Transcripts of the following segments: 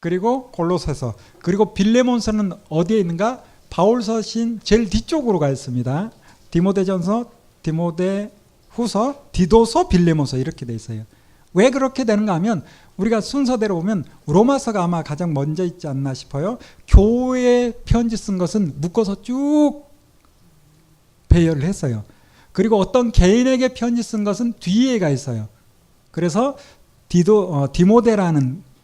그리고 골로새서, 그리고 빌레몬서는 어디에 있는가? 바울서신 제일 뒤쪽으로 가 있습니다. 디모데전서, 디모데후서, 디도서, 빌레몬서 이렇게 돼 있어요. 왜 그렇게 되는가 하면 우리가 순서대로 보면 로마서가 아마 가장 먼저 있지 않나 싶어요. 교회에 편지 쓴 것은 묶어서 쭉 배열을 했어요. 그리고 어떤 개인에게 편지 쓴 것은 뒤에 가 있어요. 그래서 디모데라는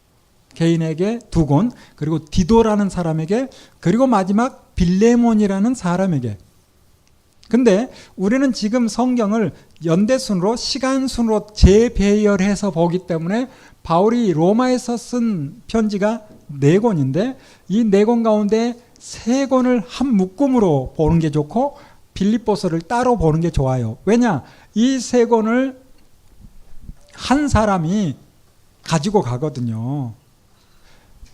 개인에게 2권, 그리고 디도라는 사람에게, 그리고 마지막 빌레몬이라는 사람에게. 근데 우리는 지금 성경을 연대순으로, 시간순으로 재배열해서 보기 때문에 바울이 로마에서 쓴 편지가 4권인데 이 4권 가운데 3권을 한 묶음으로 보는 게 좋고 빌립보서를 따로 보는 게 좋아요. 왜냐? 이 3권을 한 사람이 가지고 가거든요.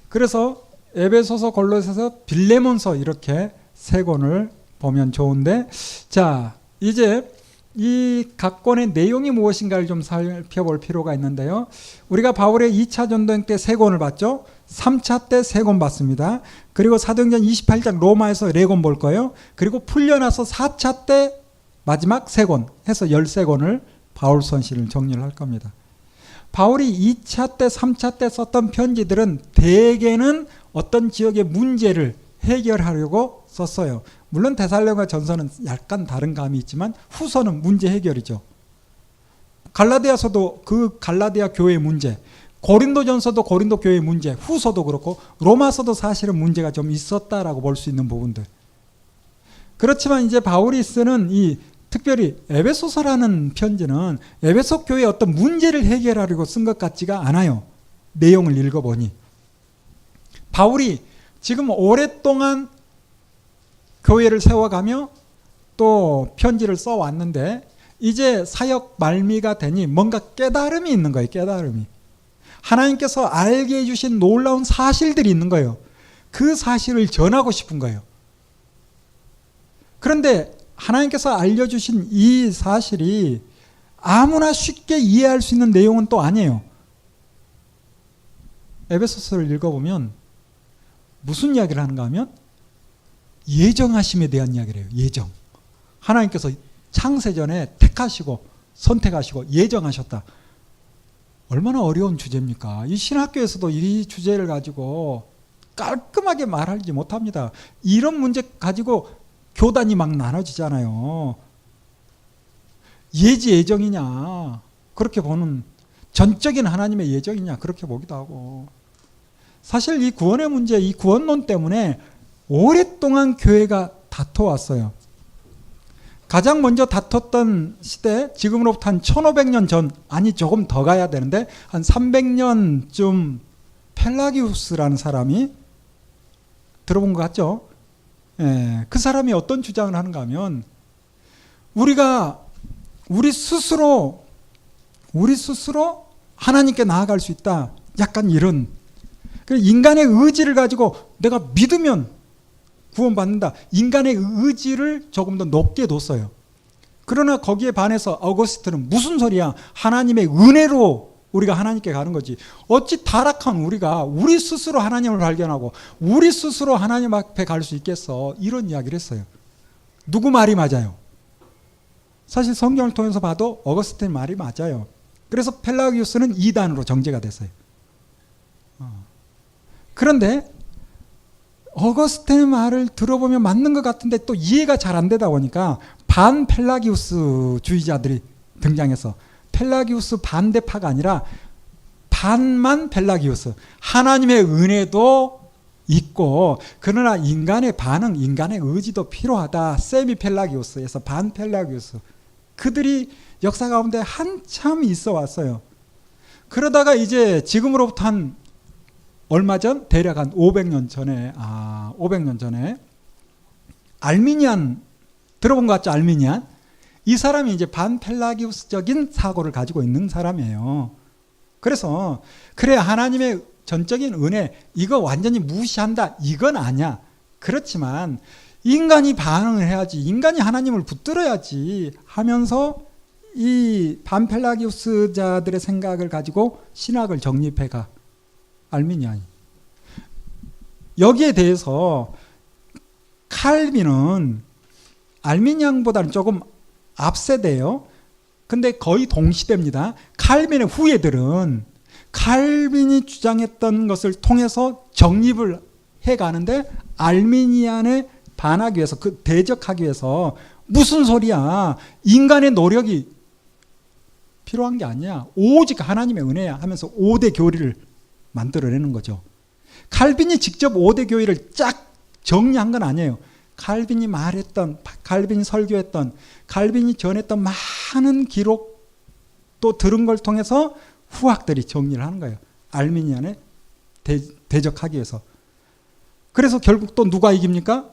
그래서 에베소서, 골로새서, 빌레몬서 이렇게 3권을 보면 좋은데, 자, 이제 이 각 권의 내용이 무엇인가를 좀 살펴볼 필요가 있는데요. 우리가 바울의 2차 전도행 때 3권을 봤죠. 3차 때 3권 봤습니다. 그리고 사도행전 28장 로마에서 4권 볼 거예요. 그리고 풀려나서 4차 때 마지막 3권 해서 13권을 바울 선시를 정리를 할 겁니다. 바울이 2차 때 3차 때 썼던 편지들은 대개는 어떤 지역의 문제를 해결하려고 썼어요. 물론 데살로니가 전서는 약간 다른 감이 있지만 후서는 문제 해결이죠. 갈라디아서도 그 갈라디아 교회의 문제, 고린도전서도 고린도 교회의 문제, 후서도 그렇고 로마서도 사실은 문제가 좀 있었다라고 볼 수 있는 부분들. 그렇지만 이제 바울이 쓰는 이 특별히 에베소서라는 편지는 에베소 교회의 어떤 문제를 해결하려고 쓴 것 같지가 않아요. 내용을 읽어보니. 바울이 지금 오랫동안 교회를 세워가며 또 편지를 써왔는데 이제 사역 말미가 되니 뭔가 깨달음이 있는 거예요. 깨달음이. 하나님께서 알게 해주신 놀라운 사실들이 있는 거예요. 그 사실을 전하고 싶은 거예요. 그런데 하나님께서 알려주신 이 사실이 아무나 쉽게 이해할 수 있는 내용은 또 아니에요. 에베소서를 읽어보면 무슨 이야기를 하는가 하면 예정하심에 대한 이야기를 해요. 예정. 하나님께서 창세전에 택하시고 선택하시고 예정하셨다. 얼마나 어려운 주제입니까? 이 신학교에서도 이 주제를 가지고 깔끔하게 말하지 못합니다. 이런 문제 가지고 교단이 막 나눠지잖아요. 예지 예정이냐 그렇게 보는, 전적인 하나님의 예정이냐 그렇게 보기도 하고. 사실 이 구원의 문제, 이 구원론 때문에 오랫동안 교회가 다퉈왔어요. 가장 먼저 다퉜던 시대, 지금으로부터 한 1500년 전, 아니 조금 더 가야 되는데 한 300년쯤 펠라기우스라는 사람이, 들어본 것 같죠? 예, 그 사람이 어떤 주장을 하는가 하면 우리 스스로 하나님께 나아갈 수 있다. 약간 이런. 인간의 의지를 가지고 내가 믿으면 구원받는다. 인간의 의지를 조금 더 높게 뒀어요. 그러나 거기에 반해서 어거스틴은 무슨 소리야? 하나님의 은혜로 우리가 하나님께 가는 거지. 어찌 타락한 우리가 우리 스스로 하나님을 발견하고 우리 스스로 하나님 앞에 갈 수 있겠어. 이런 이야기를 했어요. 누구 말이 맞아요? 사실 성경을 통해서 봐도 어거스틴 말이 맞아요. 그래서 펠라기우스는 이단으로 정죄가 됐어요. 그런데 어거스틴의 말을 들어보면 맞는 것 같은데 또 이해가 잘 안 되다 보니까 반펠라기우스 주의자들이 등장해서 펠라기우스 반대파가 아니라 반만 펠라기우스, 하나님의 은혜도 있고 그러나 인간의 반응, 인간의 의지도 필요하다. 세미 펠라기우스에서 반 펠라기우스, 그들이 역사 가운데 한참 있어 왔어요. 그러다가 이제 지금으로부터 한 얼마 전, 대략 한 500년 전에, 500년 전에 알미니안, 들어본 것 같죠? 알미니안. 이 사람이 이제 반펠라기우스적인 사고를 가지고 있는 사람이에요. 그래서 그래, 하나님의 전적인 은혜 이거 완전히 무시한다 이건 아니야. 그렇지만 인간이 반응을 해야지, 인간이 하나님을 붙들어야지 하면서 이 반펠라기우스자들의 생각을 가지고 신학을 정립해가 알미니안이. 여기에 대해서 칼빈은 알미니안보다는 조금 앞세대예요. 근데 거의 동시대입니다. 칼빈의 후예들은 칼빈이 주장했던 것을 통해서 정립을 해가는데 알미니안에 반하기 위해서, 그 대적하기 위해서 무슨 소리야, 인간의 노력이 필요한 게 아니야, 오직 하나님의 은혜야 하면서 5대 교리를 만들어내는 거죠. 칼빈이 직접 5대 교리를 쫙 정리한 건 아니에요. 칼빈이 말했던, 칼빈이 설교했던, 칼빈이 전했던 많은 기록 또 들은 걸 통해서 후학들이 정리를 하는 거예요. 알미니안에 대적하기 위해서. 그래서 결국 또 누가 이깁니까?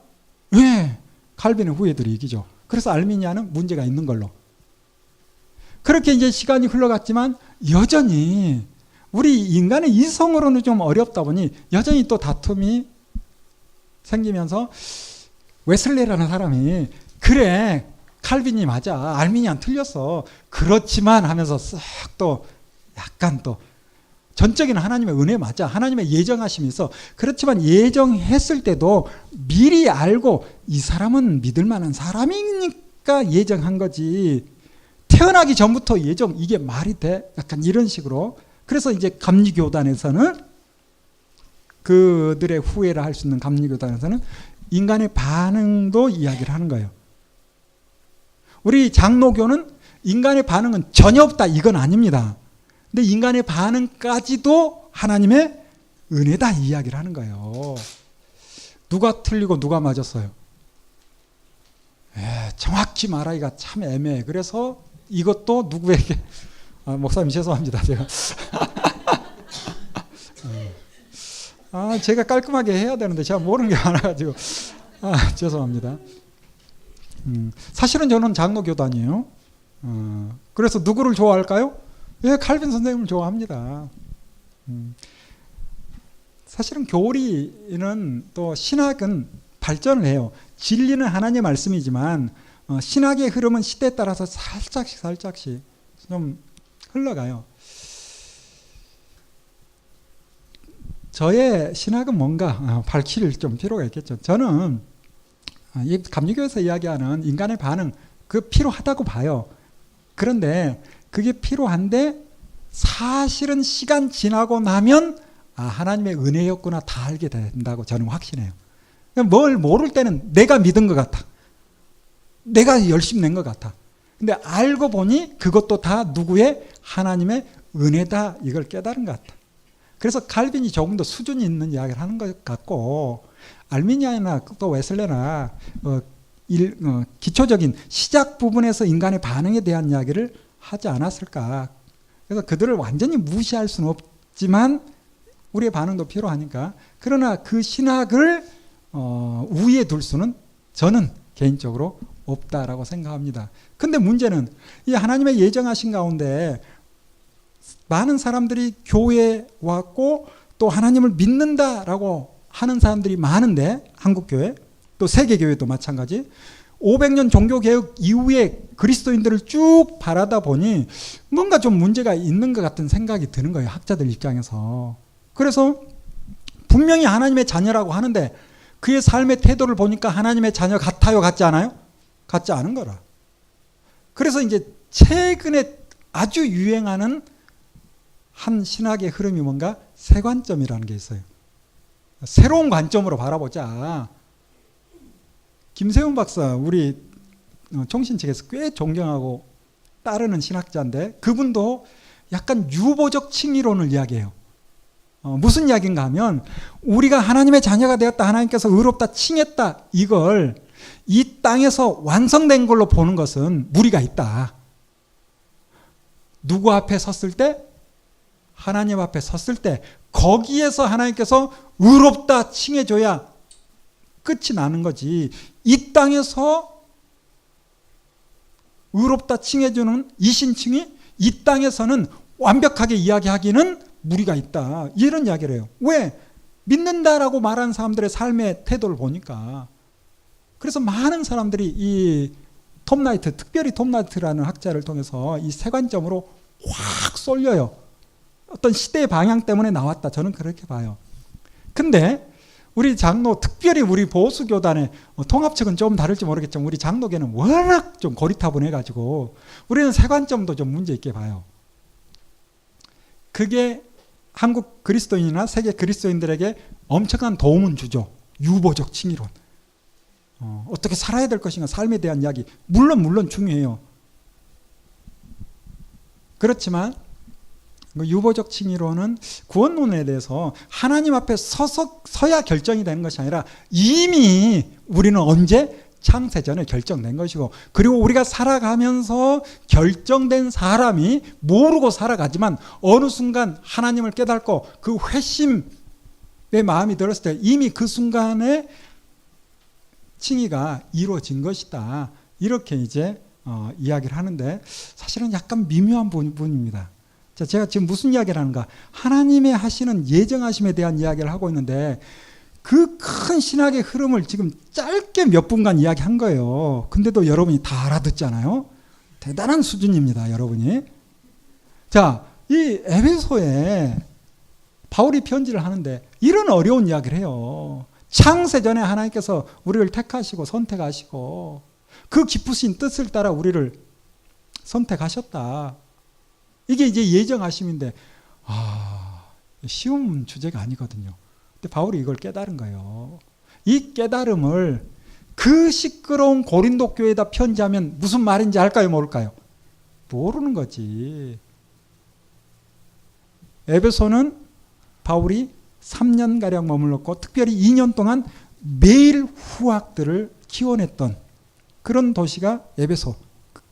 왜? 칼빈의 후예들이 이기죠. 그래서 알미니안은 문제가 있는 걸로. 그렇게 이제 시간이 흘러갔지만 여전히 우리 인간의 이성으로는 좀 어렵다 보니 여전히 또 다툼이 생기면서 웨슬레라는 사람이 그래, 칼빈이 맞아, 알미니안 틀렸어, 그렇지만 하면서 싹 또 약간 또 전적인 하나님의 은혜 맞아, 하나님의 예정하심이 있어, 그렇지만 예정했을 때도 미리 알고 이 사람은 믿을 만한 사람이니까 예정한 거지, 태어나기 전부터 예정, 이게 말이 돼? 약간 이런 식으로. 그래서 이제 감리교단에서는, 그들의 후예라 할 수 있는 감리교단에서는 인간의 반응도 이야기를 하는 거예요. 우리 장로교는 인간의 반응은 전혀 없다, 이건 아닙니다. 근데 인간의 반응까지도 하나님의 은혜다, 이 이야기를 하는 거예요. 누가 틀리고 누가 맞았어요? 정확히 말하기가 참 애매해. 그래서 이것도 누구에게, 목사님 죄송합니다, 제가. 제가 깔끔하게 해야 되는데 제가 모르는 게 많아가지고 죄송합니다. 사실은 저는 장로교단이에요. 그래서 누구를 좋아할까요? 칼빈 선생님을 좋아합니다. 사실은 교리는 또 신학은 발전을 해요. 진리는 하나님의 말씀이지만 신학의 흐름은 시대에 따라서 살짝씩 좀 흘러가요. 저의 신학은 뭔가 밝힐 좀 필요가 있겠죠. 저는 이 감리교에서 이야기하는 인간의 반응, 그 필요하다고 봐요. 그런데 그게 필요한데 사실은 시간 지나고 나면 하나님의 은혜였구나 다 알게 된다고 저는 확신해요. 뭘 모를 때는 내가 믿은 것 같아, 내가 열심히 낸 것 같아. 근데 알고 보니 그것도 다 누구의? 하나님의 은혜다, 이걸 깨달은 것 같아. 그래서 칼빈이 조금 더 수준이 있는 이야기를 하는 것 같고, 알미니안이나 또 웨슬레나 기초적인 시작 부분에서 인간의 반응에 대한 이야기를 하지 않았을까. 그래서 그들을 완전히 무시할 수는 없지만 우리의 반응도 필요하니까. 그러나 그 신학을 우위에 둘 수는 저는 개인적으로 없다라고 생각합니다. 근데 문제는 이 하나님의 예정하신 가운데 많은 사람들이 교회에 왔고 또 하나님을 믿는다라고 하는 사람들이 많은데, 한국교회 또 세계교회도 마찬가지, 500년 종교개혁 이후에 그리스도인들을 쭉 바라다 보니 뭔가 좀 문제가 있는 것 같은 생각이 드는 거예요, 학자들 입장에서. 그래서 분명히 하나님의 자녀라고 하는데 그의 삶의 태도를 보니까 하나님의 자녀 같아요, 같지 않아요? 같지 않은 거라. 그래서 이제 최근에 아주 유행하는 한 신학의 흐름이 뭔가 세관점이라는 게 있어요. 새로운 관점으로 바라보자. 김세훈 박사, 우리 총신 측에서 꽤 존경하고 따르는 신학자인데 그분도 약간 유보적 칭의론을 이야기해요. 무슨 이야기인가 하면 우리가 하나님의 자녀가 되었다, 하나님께서 의롭다 칭했다, 이걸 이 땅에서 완성된 걸로 보는 것은 무리가 있다. 누구 앞에 섰을 때? 하나님 앞에 섰을 때 거기에서 하나님께서 의롭다 칭해줘야 끝이 나는 거지. 이 땅에서 의롭다 칭해주는 이신칭이 이 땅에서는 완벽하게 이야기하기는 무리가 있다, 이런 이야기를 해요. 왜? 믿는다라고 말하는 사람들의 삶의 태도를 보니까. 그래서 많은 사람들이 이 톰 나이트, 특별히 톰 나이트라는 학자를 통해서 이 세관점으로 확 쏠려요. 어떤 시대의 방향 때문에 나왔다, 저는 그렇게 봐요. 근데 우리 장로, 특별히 우리 보수교단의 통합측은 좀 다를지 모르겠지만 우리 장로계는 워낙 좀 고리타분해가지고 우리는 세관점도 좀 문제 있게 봐요. 그게 한국 그리스도인이나 세계 그리스도인들에게 엄청난 도움은 주죠. 유보적 칭의론. 어떻게 살아야 될 것인가, 삶에 대한 이야기. 물론 중요해요. 그렇지만 유보적 칭의론은 구원론에 대해서 하나님 앞에 서야 결정이 되는 것이 아니라 이미 우리는 언제? 창세전에 결정된 것이고, 그리고 우리가 살아가면서 결정된 사람이 모르고 살아가지만 어느 순간 하나님을 깨닫고 그 회심의 마음이 들었을 때 이미 그 순간에 칭의가 이루어진 것이다. 이렇게 이제 이야기를 하는데 사실은 약간 미묘한 부분입니다. 자, 제가 지금 무슨 이야기를 하는가? 하나님의 하시는 예정하심에 대한 이야기를 하고 있는데 그 큰 신학의 흐름을 지금 짧게 몇 분간 이야기한 거예요. 근데도 여러분이 다 알아듣잖아요. 대단한 수준입니다, 여러분이. 자, 이 에베소에 바울이 편지를 하는데 이런 어려운 이야기를 해요. 창세전에 하나님께서 우리를 택하시고 선택하시고 그 깊으신 뜻을 따라 우리를 선택하셨다. 이게 이제 예정하심인데 쉬운 주제가 아니거든요. 근데 바울이 이걸 깨달은 거예요. 이 깨달음을 그 시끄러운 고린도 교회에다 편지하면 무슨 말인지 알까요, 모를까요? 모르는 거지. 에베소는 바울이 3년가량 머물렀고 특별히 2년 동안 매일 후학들을 키워냈던 그런 도시가 에베소.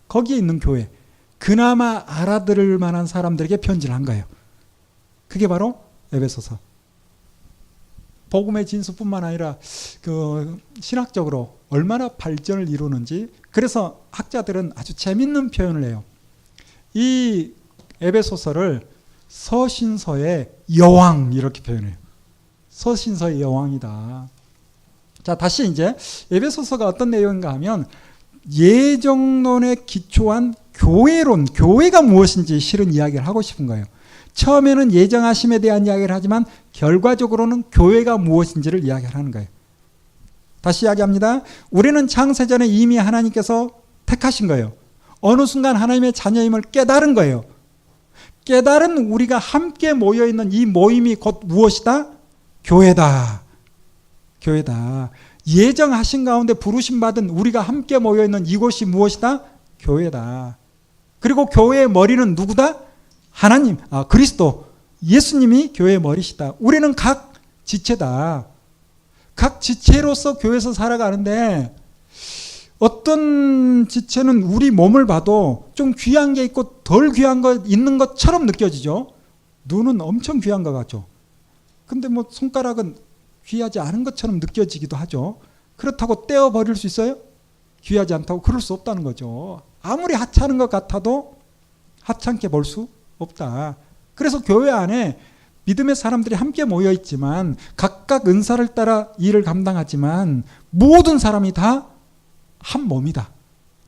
거기에 있는 교회. 그나마 알아들을 만한 사람들에게 편지를 한 거예요. 그게 바로 에베소서. 복음의 진수뿐만 아니라 그 신학적으로 얼마나 발전을 이루는지, 그래서 학자들은 아주 재밌는 표현을 해요. 이 에베소서를 서신서의 여왕 이렇게 표현해요. 서신서의 여왕이다. 자, 다시 이제 에베소서가 어떤 내용인가 하면 예정론에 기초한 교회론, 교회가 무엇인지 실은 이야기를 하고 싶은 거예요. 처음에는 예정하심에 대한 이야기를 하지만 결과적으로는 교회가 무엇인지를 이야기를 하는 거예요. 다시 이야기합니다. 우리는 창세전에 이미 하나님께서 택하신 거예요. 어느 순간 하나님의 자녀임을 깨달은 거예요. 깨달은 우리가 함께 모여있는 이 모임이 곧 무엇이다? 교회다. 교회다. 예정하신 가운데 부르심 받은 우리가 함께 모여있는 이곳이 무엇이다? 교회다. 그리고 교회의 머리는 누구다? 하나님, 그리스도, 예수님이 교회의 머리시다. 우리는 각 지체다. 각 지체로서 교회에서 살아가는데 어떤 지체는 우리 몸을 봐도 좀 귀한 게 있고 덜 귀한 거 있는 것처럼 느껴지죠. 눈은 엄청 귀한 것 같죠. 근데 뭐 손가락은 귀하지 않은 것처럼 느껴지기도 하죠. 그렇다고 떼어버릴 수 있어요? 귀하지 않다고 그럴 수 없다는 거죠. 아무리 하찮은 것 같아도 하찮게 볼 수 없다. 그래서 교회 안에 믿음의 사람들이 함께 모여 있지만 각각 은사를 따라 일을 감당하지만 모든 사람이 다 한 몸이다.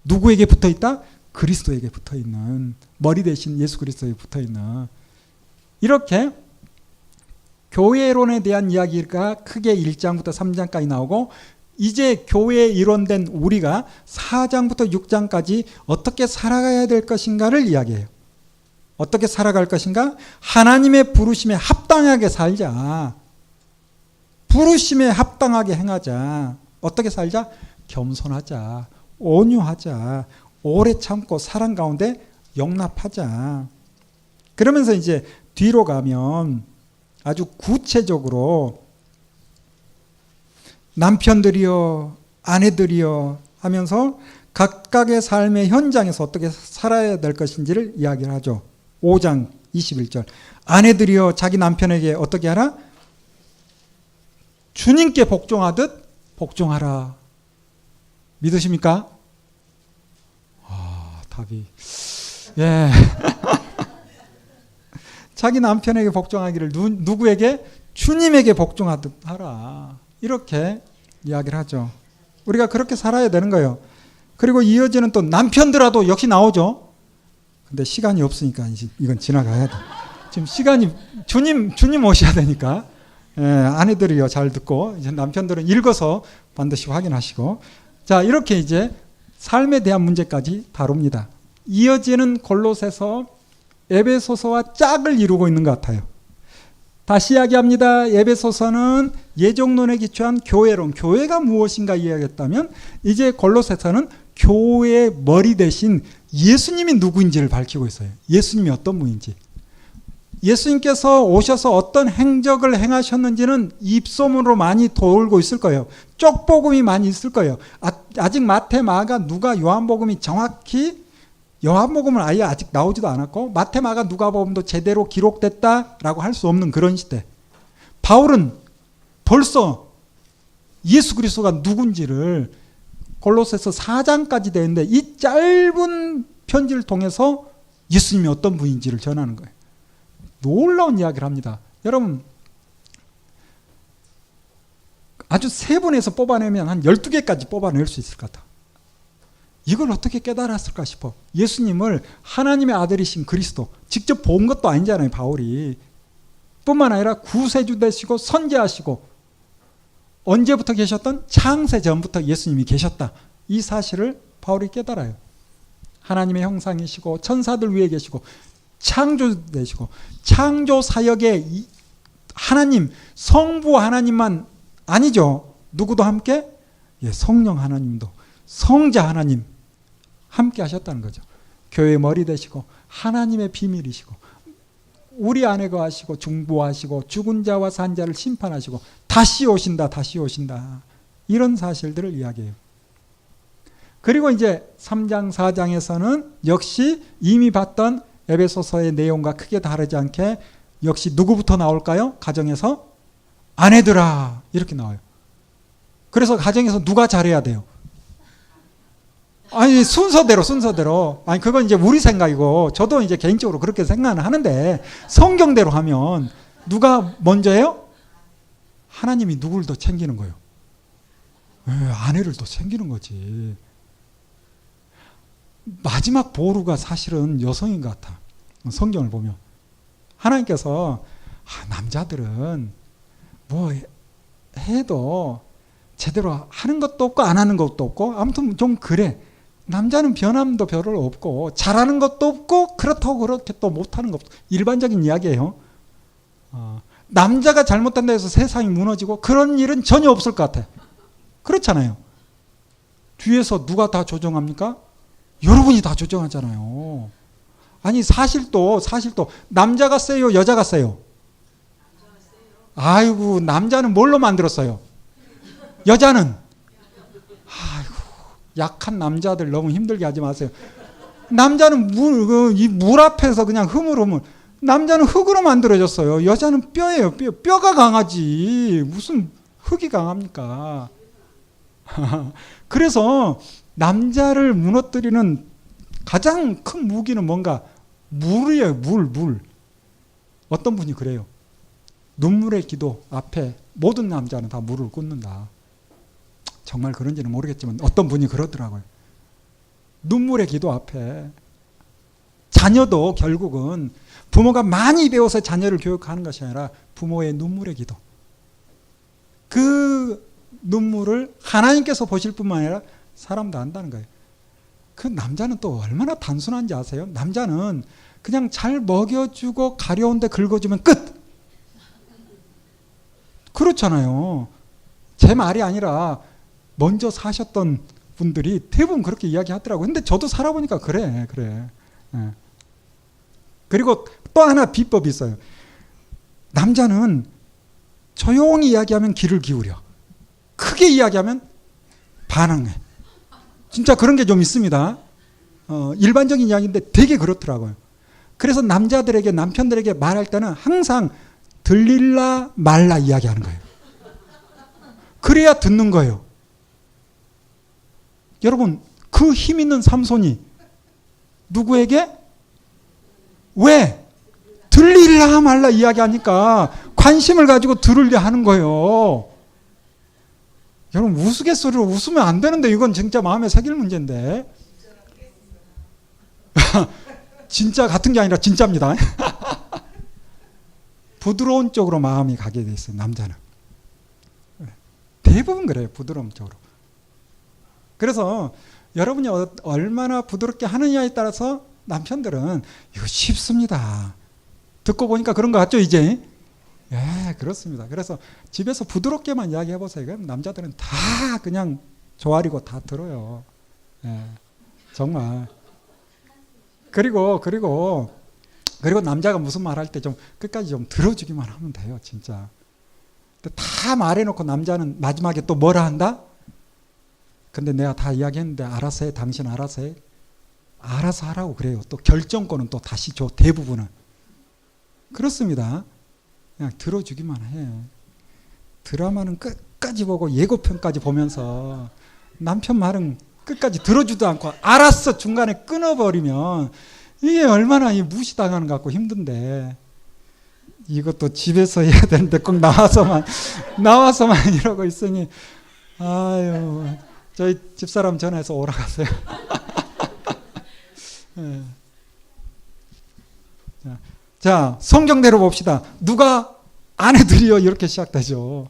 누구에게 붙어 있다? 그리스도에게 붙어 있는, 머리 대신 예수 그리스도에게 붙어 있는. 이렇게 교회론에 대한 이야기가 크게 1장부터 3장까지 나오고 이제 교회에 일원된 우리가 4장부터 6장까지 어떻게 살아가야 될 것인가를 이야기해요. 어떻게 살아갈 것인가? 하나님의 부르심에 합당하게 살자. 부르심에 합당하게 행하자. 어떻게 살자? 겸손하자. 온유하자. 오래 참고 사랑 가운데 용납하자. 그러면서 이제 뒤로 가면 아주 구체적으로 남편들이여 아내들이여 하면서 각각의 삶의 현장에서 어떻게 살아야 될 것인지를 이야기를 하죠. 5장 21절. 아내들이여 자기 남편에게 어떻게 하라? 주님께 복종하듯 복종하라. 믿으십니까? 답이 예. 자기 남편에게 복종하기를 누구에게? 주님에게 복종하듯 하라. 이렇게 이야기를 하죠. 우리가 그렇게 살아야 되는 거예요. 그리고 이어지는 또 남편들하도 역시 나오죠. 근데 시간이 없으니까 이건 지나가야 돼. 지금 시간이 주님 오셔야 되니까 아내들이요 잘 듣고 이제 남편들은 읽어서 반드시 확인하시고 자 이렇게 이제 삶에 대한 문제까지 다룹니다. 이어지는 골로새서 에베소서와 짝을 이루고 있는 것 같아요. 다시 이야기합니다. 에베소서는 예정론에 기초한 교회론, 교회가 무엇인가 이야기했다면 이제 골로새서는 교회의 머리 대신 예수님이 누구인지를 밝히고 있어요. 예수님이 어떤 분인지. 예수님께서 오셔서 어떤 행적을 행하셨는지는 입소문으로 많이 돌고 있을 거예요. 쪽복음이 많이 있을 거예요. 아직 마태, 마가, 누가, 요한복음이 정확히 요한복음은 아예 아직 나오지도 않았고 마태, 마가, 누가복음도 제대로 기록됐다라고 할 수 없는 그런 시대. 바울은 벌써 예수 그리스도가 누군지를 골로새서 4장까지 되는데 이 짧은 편지를 통해서 예수님이 어떤 분인지를 전하는 거예요. 놀라운 이야기를 합니다. 여러분 아주 세 분에서 뽑아내면 한 12개까지 뽑아낼 수 있을 것 같아. 이걸 어떻게 깨달았을까 싶어. 예수님을 하나님의 아들이신 그리스도 직접 본 것도 아니잖아요. 바울이 뿐만 아니라 구세주 되시고 선지하시고 언제부터 계셨던? 창세 전부터 예수님이 계셨다. 이 사실을 바울이 깨달아요. 하나님의 형상이시고 천사들 위에 계시고 창조되시고 창조 사역에 하나님 성부 하나님만 아니죠. 누구도 함께 성령 하나님도 성자 하나님 함께 하셨다는 거죠. 교회의 머리 되시고 하나님의 비밀이시고 우리 안에 거하시고 중보하시고 죽은 자와 산 자를 심판하시고 다시 오신다 다시 오신다 이런 사실들을 이야기해요. 그리고 이제 3장 4장에서는 역시 이미 봤던 에베소서의 내용과 크게 다르지 않게 역시 누구부터 나올까요? 가정에서 아내들아 이렇게 나와요. 그래서 가정에서 누가 잘해야 돼요? 아니 순서대로 아니 그건 이제 우리 생각이고 저도 이제 개인적으로 그렇게 생각은 하는데 성경대로 하면 누가 먼저예요? 하나님이 누구를 더 챙기는 거예요? 아내를 더 챙기는 거지. 마지막 보루가 사실은 여성인 것 같아. 성경을 보면 하나님께서 남자들은 뭐 해도 제대로 하는 것도 없고 안 하는 것도 없고 아무튼 좀 그래. 남자는 변함도 별로 없고 잘하는 것도 없고 그렇다고 그렇게 또 못하는 것도 일반적인 이야기예요. 남자가 잘못한다 해서 세상이 무너지고 그런 일은 전혀 없을 것 같아. 그렇잖아요. 뒤에서 누가 다 조정합니까? 여러분이 다 조정하잖아요. 아니 사실 또 남자가 세요 여자가 세요? 아이고 남자는 뭘로 만들었어요? 여자는? 아이고 약한 남자들 너무 힘들게 하지 마세요. 남자는 물 앞에서 그냥 흐물흐물. 남자는 흙으로 만들어졌어요. 여자는 뼈예요. 뼈가 강하지. 무슨 흙이 강합니까? 그래서 남자를 무너뜨리는 가장 큰 무기는 뭔가 물이에요. 물. 어떤 분이 그래요. 눈물의 기도 앞에 모든 남자는 다 물을 꽂는다. 정말 그런지는 모르겠지만 어떤 분이 그러더라고요. 눈물의 기도 앞에 자녀도 결국은 부모가 많이 배워서 자녀를 교육하는 것이 아니라 부모의 눈물의 기도. 그 눈물을 하나님께서 보실 뿐만 아니라 사람도 안다는 거예요. 그 남자는 또 얼마나 단순한지 아세요? 남자는 그냥 잘 먹여주고 가려운데 긁어주면 끝. 그렇잖아요. 제 말이 아니라 먼저 사셨던 분들이 대부분 그렇게 이야기하더라고요. 근데 저도 살아보니까 그래. 예. 그리고 또 하나 비법이 있어요. 남자는 조용히 이야기하면 귀를 기울여. 크게 이야기하면 반항해. 진짜 그런 게 좀 있습니다. 일반적인 이야기인데 되게 그렇더라고요. 그래서 남자들에게 남편들에게 말할 때는 항상 들릴라 말라 이야기하는 거예요. 그래야 듣는 거예요. 여러분 그 힘 있는 삼손이 누구에게? 왜? 들릴라 말라 이야기하니까 관심을 가지고 들으려 하는 거예요. 여러분 우스갯소리로 웃으면 안 되는데 이건 진짜 마음에 새길 문제인데. 진짜 같은 게 아니라 진짜입니다. 부드러운 쪽으로 마음이 가게 돼 있어요. 남자는. 대부분 그래요. 부드러운 쪽으로. 그래서 여러분이 얼마나 부드럽게 하느냐에 따라서 남편들은 이거 쉽습니다. 듣고 보니까 그런 것 같죠, 이제? 예, 그렇습니다. 그래서 집에서 부드럽게만 이야기해 보세요. 그럼 남자들은 다 그냥 조아리고 다 들어요. 예, 정말. 그리고 남자가 무슨 말 할 때 좀 끝까지 좀 들어주기만 하면 돼요, 진짜. 다 말해놓고 남자는 마지막에 또 뭐라 한다? 근데 내가 다 이야기했는데 알아서 해, 당신 알아서 해. 알아서 하라고 그래요. 또 결정권은 또 다시 줘, 대부분은. 그렇습니다. 그냥 들어주기만 해. 드라마는 끝까지 보고 예고편까지 보면서 남편 말은 끝까지 들어주도 않고 알았어 중간에 끊어버리면 이게 얼마나 무시당하는 것 같고 힘든데, 이것도 집에서 해야 되는데 꼭 나와서만 이러고 있으니, 아유, 저희 집사람 전화해서 오라 가세요. 네. 자, 성경대로 봅시다. 누가 아내들이요 이렇게 시작되죠.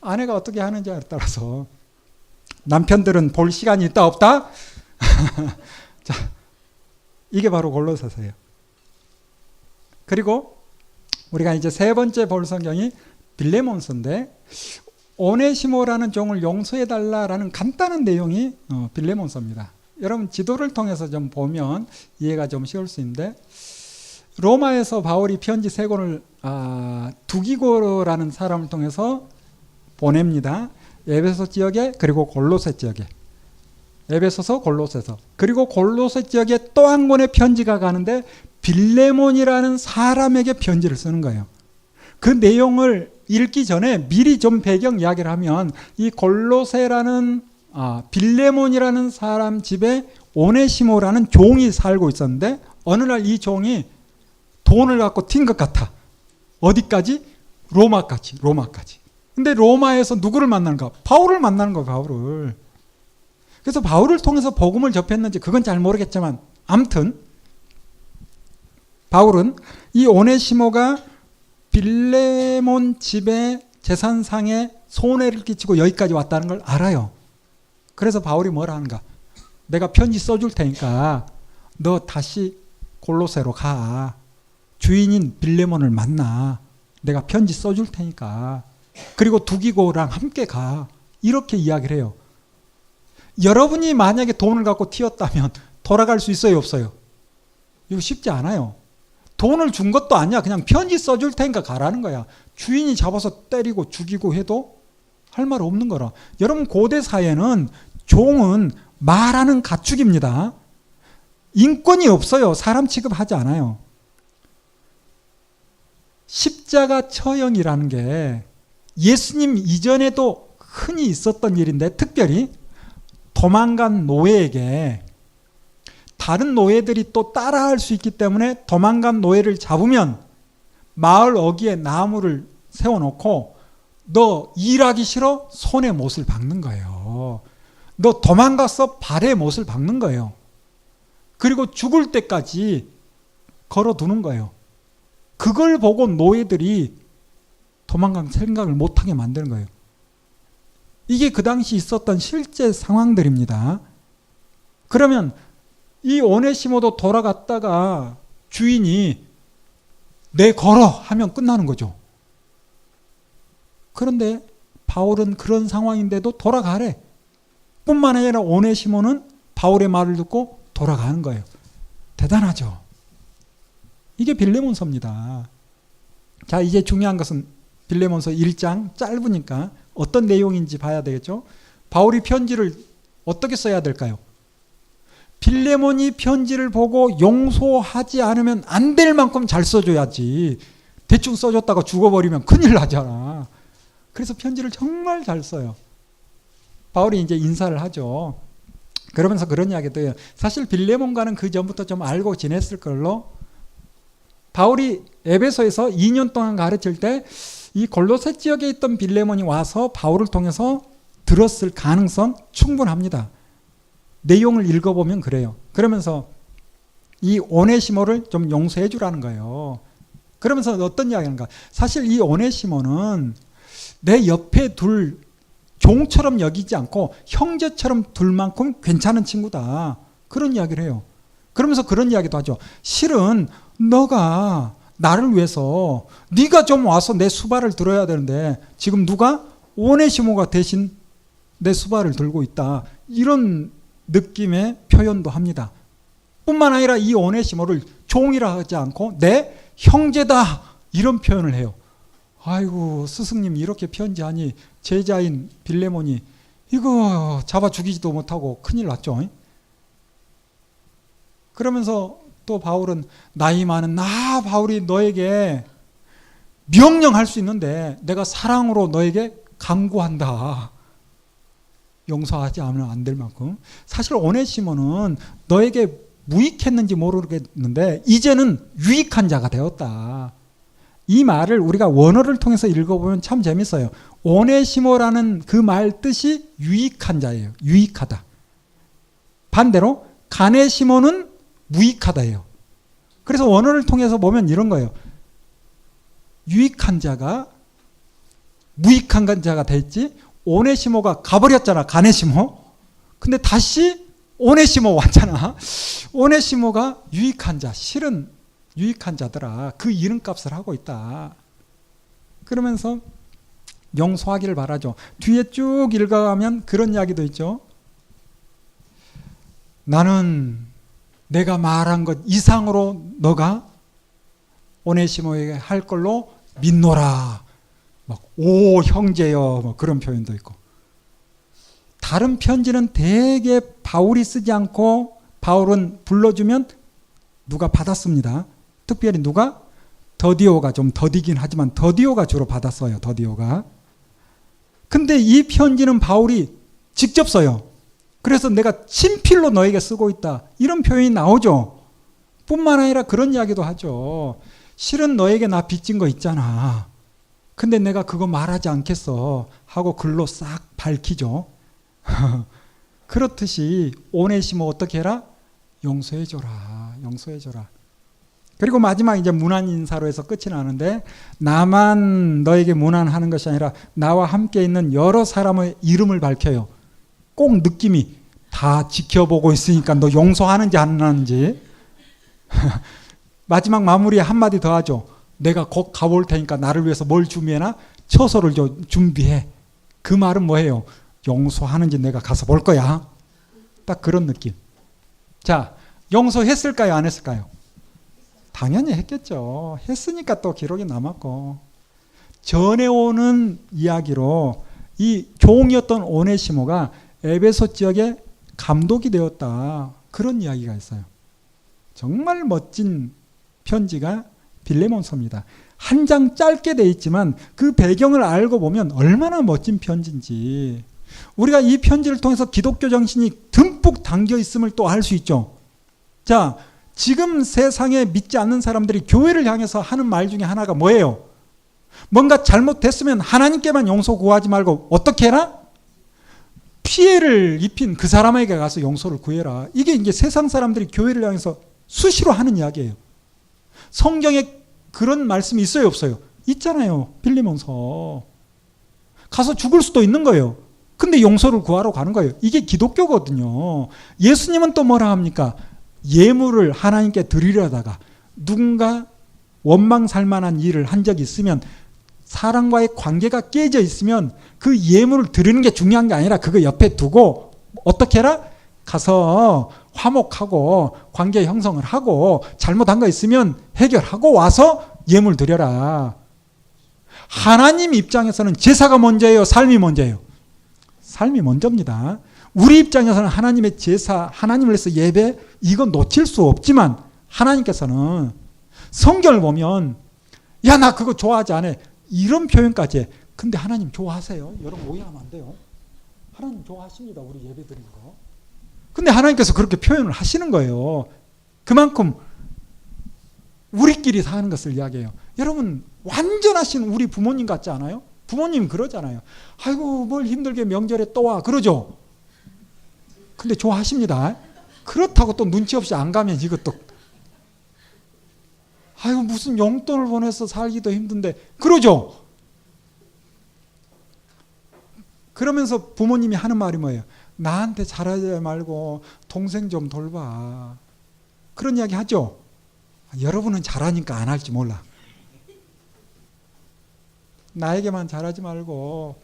아내가 어떻게 하는지에 따라서 남편들은 볼 시간이 있다 없다? 자, 이게 바로 골로새서예요. 그리고 우리가 이제 세 번째 볼 성경이 빌레몬서인데, 오네시모라는 종을 용서해달라라는 간단한 내용이 빌레몬서입니다. 여러분 지도를 통해서 좀 보면 이해가 좀 쉬울 수 있는데, 로마에서 바울이 편지 세 권을 두기고라는 사람을 통해서 보냅니다. 에베소 지역에, 그리고 골로새 지역에. 에베소서, 골로새서. 그리고 골로새 지역에 또 한 권의 편지가 가는데 빌레몬이라는 사람에게 편지를 쓰는 거예요. 그 내용을 읽기 전에 미리 좀 배경 이야기를 하면, 이 골로새라는 빌레몬이라는 사람 집에 오네시모라는 종이 살고 있었는데, 어느 날 이 종이 돈을 갖고 튄 것 같아. 어디까지? 로마까지. 근데 로마에서 누구를 만나는가? 바울을 만나는 거야, 바울을. 그래서 바울을 통해서 복음을 접했는지 그건 잘 모르겠지만, 아무튼 바울은 이 오네시모가 빌레몬 집에 재산상에 손해를 끼치고 여기까지 왔다는 걸 알아요. 그래서 바울이 뭐라 하는가? 내가 편지 써줄 테니까 너 다시 골로새로 가. 주인인 빌레몬을 만나. 내가 편지 써줄 테니까. 그리고 두기고랑 함께 가. 이렇게 이야기를 해요. 여러분이 만약에 돈을 갖고 튀었다면 돌아갈 수 있어요, 없어요? 이거 쉽지 않아요. 돈을 준 것도 아니야. 그냥 편지 써줄 테니까 가라는 거야. 주인이 잡아서 때리고 죽이고 해도 할 말 없는 거라. 여러분 고대 사회는 종은 말하는 가축입니다. 인권이 없어요. 사람 취급하지 않아요. 십자가 처형이라는 게 예수님 이전에도 흔히 있었던 일인데, 특별히 도망간 노예에게 다른 노예들이 또 따라할 수 있기 때문에 도망간 노예를 잡으면 마을 어귀에 나무를 세워놓고 너 일하기 싫어? 손에 못을 박는 거예요. 너 도망갔어? 발에 못을 박는 거예요. 그리고 죽을 때까지 걸어두는 거예요. 그걸 보고 노예들이 도망갈 생각을 못하게 만드는 거예요. 이게 그 당시 있었던 실제 상황들입니다. 그러면 이 오네시모도 돌아갔다가 주인이 내 걸어 하면 끝나는 거죠. 그런데 바울은 그런 상황인데도 돌아가래. 뿐만 아니라 오네시모는 바울의 말을 듣고 돌아가는 거예요. 대단하죠. 이게 빌레몬서입니다. 자, 이제 중요한 것은 빌레몬서 1장 짧으니까 어떤 내용인지 봐야 되겠죠. 바울이 편지를 어떻게 써야 될까요? 빌레몬이 편지를 보고 용서하지 않으면 안 될 만큼 잘 써줘야지. 대충 써줬다가 죽어버리면 큰일 나잖아. 그래서 편지를 정말 잘 써요. 바울이 이제 인사를 하죠. 그러면서 그런 이야기도 해요. 사실 빌레몬과는 그 전부터 좀 알고 지냈을 걸로. 바울이 에베소에서 2년 동안 가르칠 때 이 골로새 지역에 있던 빌레몬이 와서 바울을 통해서 들었을 가능성 충분합니다. 내용을 읽어보면 그래요. 그러면서 이 오네시모를 좀 용서해 주라는 거예요. 그러면서 어떤 이야기인가? 사실 이 오네시모는 내 옆에 둘 종처럼 여기지 않고 형제처럼 둘 만큼 괜찮은 친구다. 그런 이야기를 해요. 그러면서 그런 이야기도 하죠. 실은 너가 나를 위해서 네가 좀 와서 내 수발을 들어야 되는데 지금 누가? 오네시모가 대신 내 수발을 들고 있다. 이런 느낌의 표현도 합니다. 뿐만 아니라 이 오네시모를 종이라 하지 않고 내 형제다. 이런 표현을 해요. 아이고 스승님 이렇게 편지하니 제자인 빌레몬이 이거 잡아 죽이지도 못하고 큰일 났죠. 그러면서 또 바울은 나이 많은 나 바울이 너에게 명령할 수 있는데 내가 사랑으로 너에게 강구한다. 용서하지 않으면 안 될 만큼. 사실 오네시모는 너에게 무익했는지 모르겠는데 이제는 유익한 자가 되었다. 이 말을 우리가 원어를 통해서 읽어보면 참 재밌어요. 오네시모라는 그 말 뜻이 유익한 자예요. 유익하다. 반대로 가네시모는 무익하다예요. 그래서 원어를 통해서 보면 이런 거예요. 유익한 자가 무익한 자가 됐지. 오네시모가 가버렸잖아. 가네시모. 근데 다시 오네시모 왔잖아. 오네시모가 유익한 자. 실은 유익한 자더라. 그 이름값을 하고 있다. 그러면서 용서하기를 바라죠. 뒤에 쭉 읽어가면 그런 이야기도 있죠. 나는 내가 말한 것 이상으로 너가 오네시모에게 할 걸로 믿노라. 막 오 형제여 뭐 그런 표현도 있고. 다른 편지는 대개 바울이 쓰지 않고 바울은 불러주면 누가 받았습니다. 특별히 누가? 더디오가 좀 더디긴 하지만 더디오가 주로 받았어요. 더디오가. 근데 이 편지는 바울이 직접 써요. 그래서 내가 친필로 너에게 쓰고 있다. 이런 표현이 나오죠. 뿐만 아니라 그런 이야기도 하죠. 실은 너에게 나 빚진 거 있잖아. 근데 내가 그거 말하지 않겠어. 하고 글로 싹 밝히죠. 그렇듯이 오네시모 어떻게 해라? 용서해줘라. 용서해줘라. 그리고 마지막 이제 문안 인사로 해서 끝이 나는데 나만 너에게 문안하는 것이 아니라 나와 함께 있는 여러 사람의 이름을 밝혀요. 꼭 느낌이 다 지켜보고 있으니까 너 용서하는지 안 하는지. 마지막 마무리에 한마디 더 하죠. 내가 곧 가볼 테니까 나를 위해서 뭘 준비해놔? 처소를 준비해. 그 말은 뭐예요? 용서하는지 내가 가서 볼 거야. 딱 그런 느낌. 자, 용서했을까요? 안 했을까요? 당연히 했겠죠. 했으니까 또 기록이 남았고. 전해오는 이야기로 이 종이었던 오네시모가 에베소 지역에 감독이 되었다. 그런 이야기가 있어요. 정말 멋진 편지가 빌레몬서입니다. 한 장 짧게 돼 있지만 그 배경을 알고 보면 얼마나 멋진 편지인지. 우리가 이 편지를 통해서 기독교 정신이 듬뿍 담겨 있음을 또 알 수 있죠. 자, 지금 세상에 믿지 않는 사람들이 교회를 향해서 하는 말 중에 하나가 뭐예요? 뭔가 잘못됐으면 하나님께만 용서 구하지 말고 어떻게 해라? 피해를 입힌 그 사람에게 가서 용서를 구해라. 이게 이제 세상 사람들이 교회를 향해서 수시로 하는 이야기예요. 성경에 그런 말씀이 있어요, 없어요? 있잖아요. 빌레몬서. 가서 죽을 수도 있는 거예요. 근데 용서를 구하러 가는 거예요. 이게 기독교거든요. 예수님은 또 뭐라 합니까? 예물을 하나님께 드리려다가 누군가 원망살만한 일을 한 적이 있으면 사람과의 관계가 깨져 있으면 그 예물을 드리는 게 중요한 게 아니라 그거 옆에 두고 어떻게 해라? 가서 화목하고 관계 형성을 하고 잘못한 거 있으면 해결하고 와서 예물 드려라. 하나님 입장에서는 제사가 먼저예요? 삶이 먼저예요? 삶이 먼저입니다. 우리 입장에서는 하나님의 제사, 하나님을 위해서 예배 이건 놓칠 수 없지만 하나님께서는 성경을 보면 야, 나 그거 좋아하지 않아. 이런 표현까지 해. 근데 하나님 좋아하세요? 여러분 오해하면 안 돼요. 하나님 좋아하십니다. 우리 예배 드리는 거. 근데 하나님께서 그렇게 표현을 하시는 거예요. 그만큼 우리끼리 사는 것을 이야기해요. 여러분 완전하신 우리 부모님 같지 않아요? 부모님 그러잖아요. 아이고 뭘 힘들게 명절에 또 와 그러죠. 근데 좋아하십니다. 그렇다고 또 눈치 없이 안 가면 이것도 아유 무슨 용돈을 보내서 살기도 힘든데 그러죠. 그러면서 부모님이 하는 말이 뭐예요? 나한테 잘하지 말고 동생 좀 돌봐. 그런 이야기 하죠. 여러분은 잘하니까 안 할지 몰라. 나에게만 잘하지 말고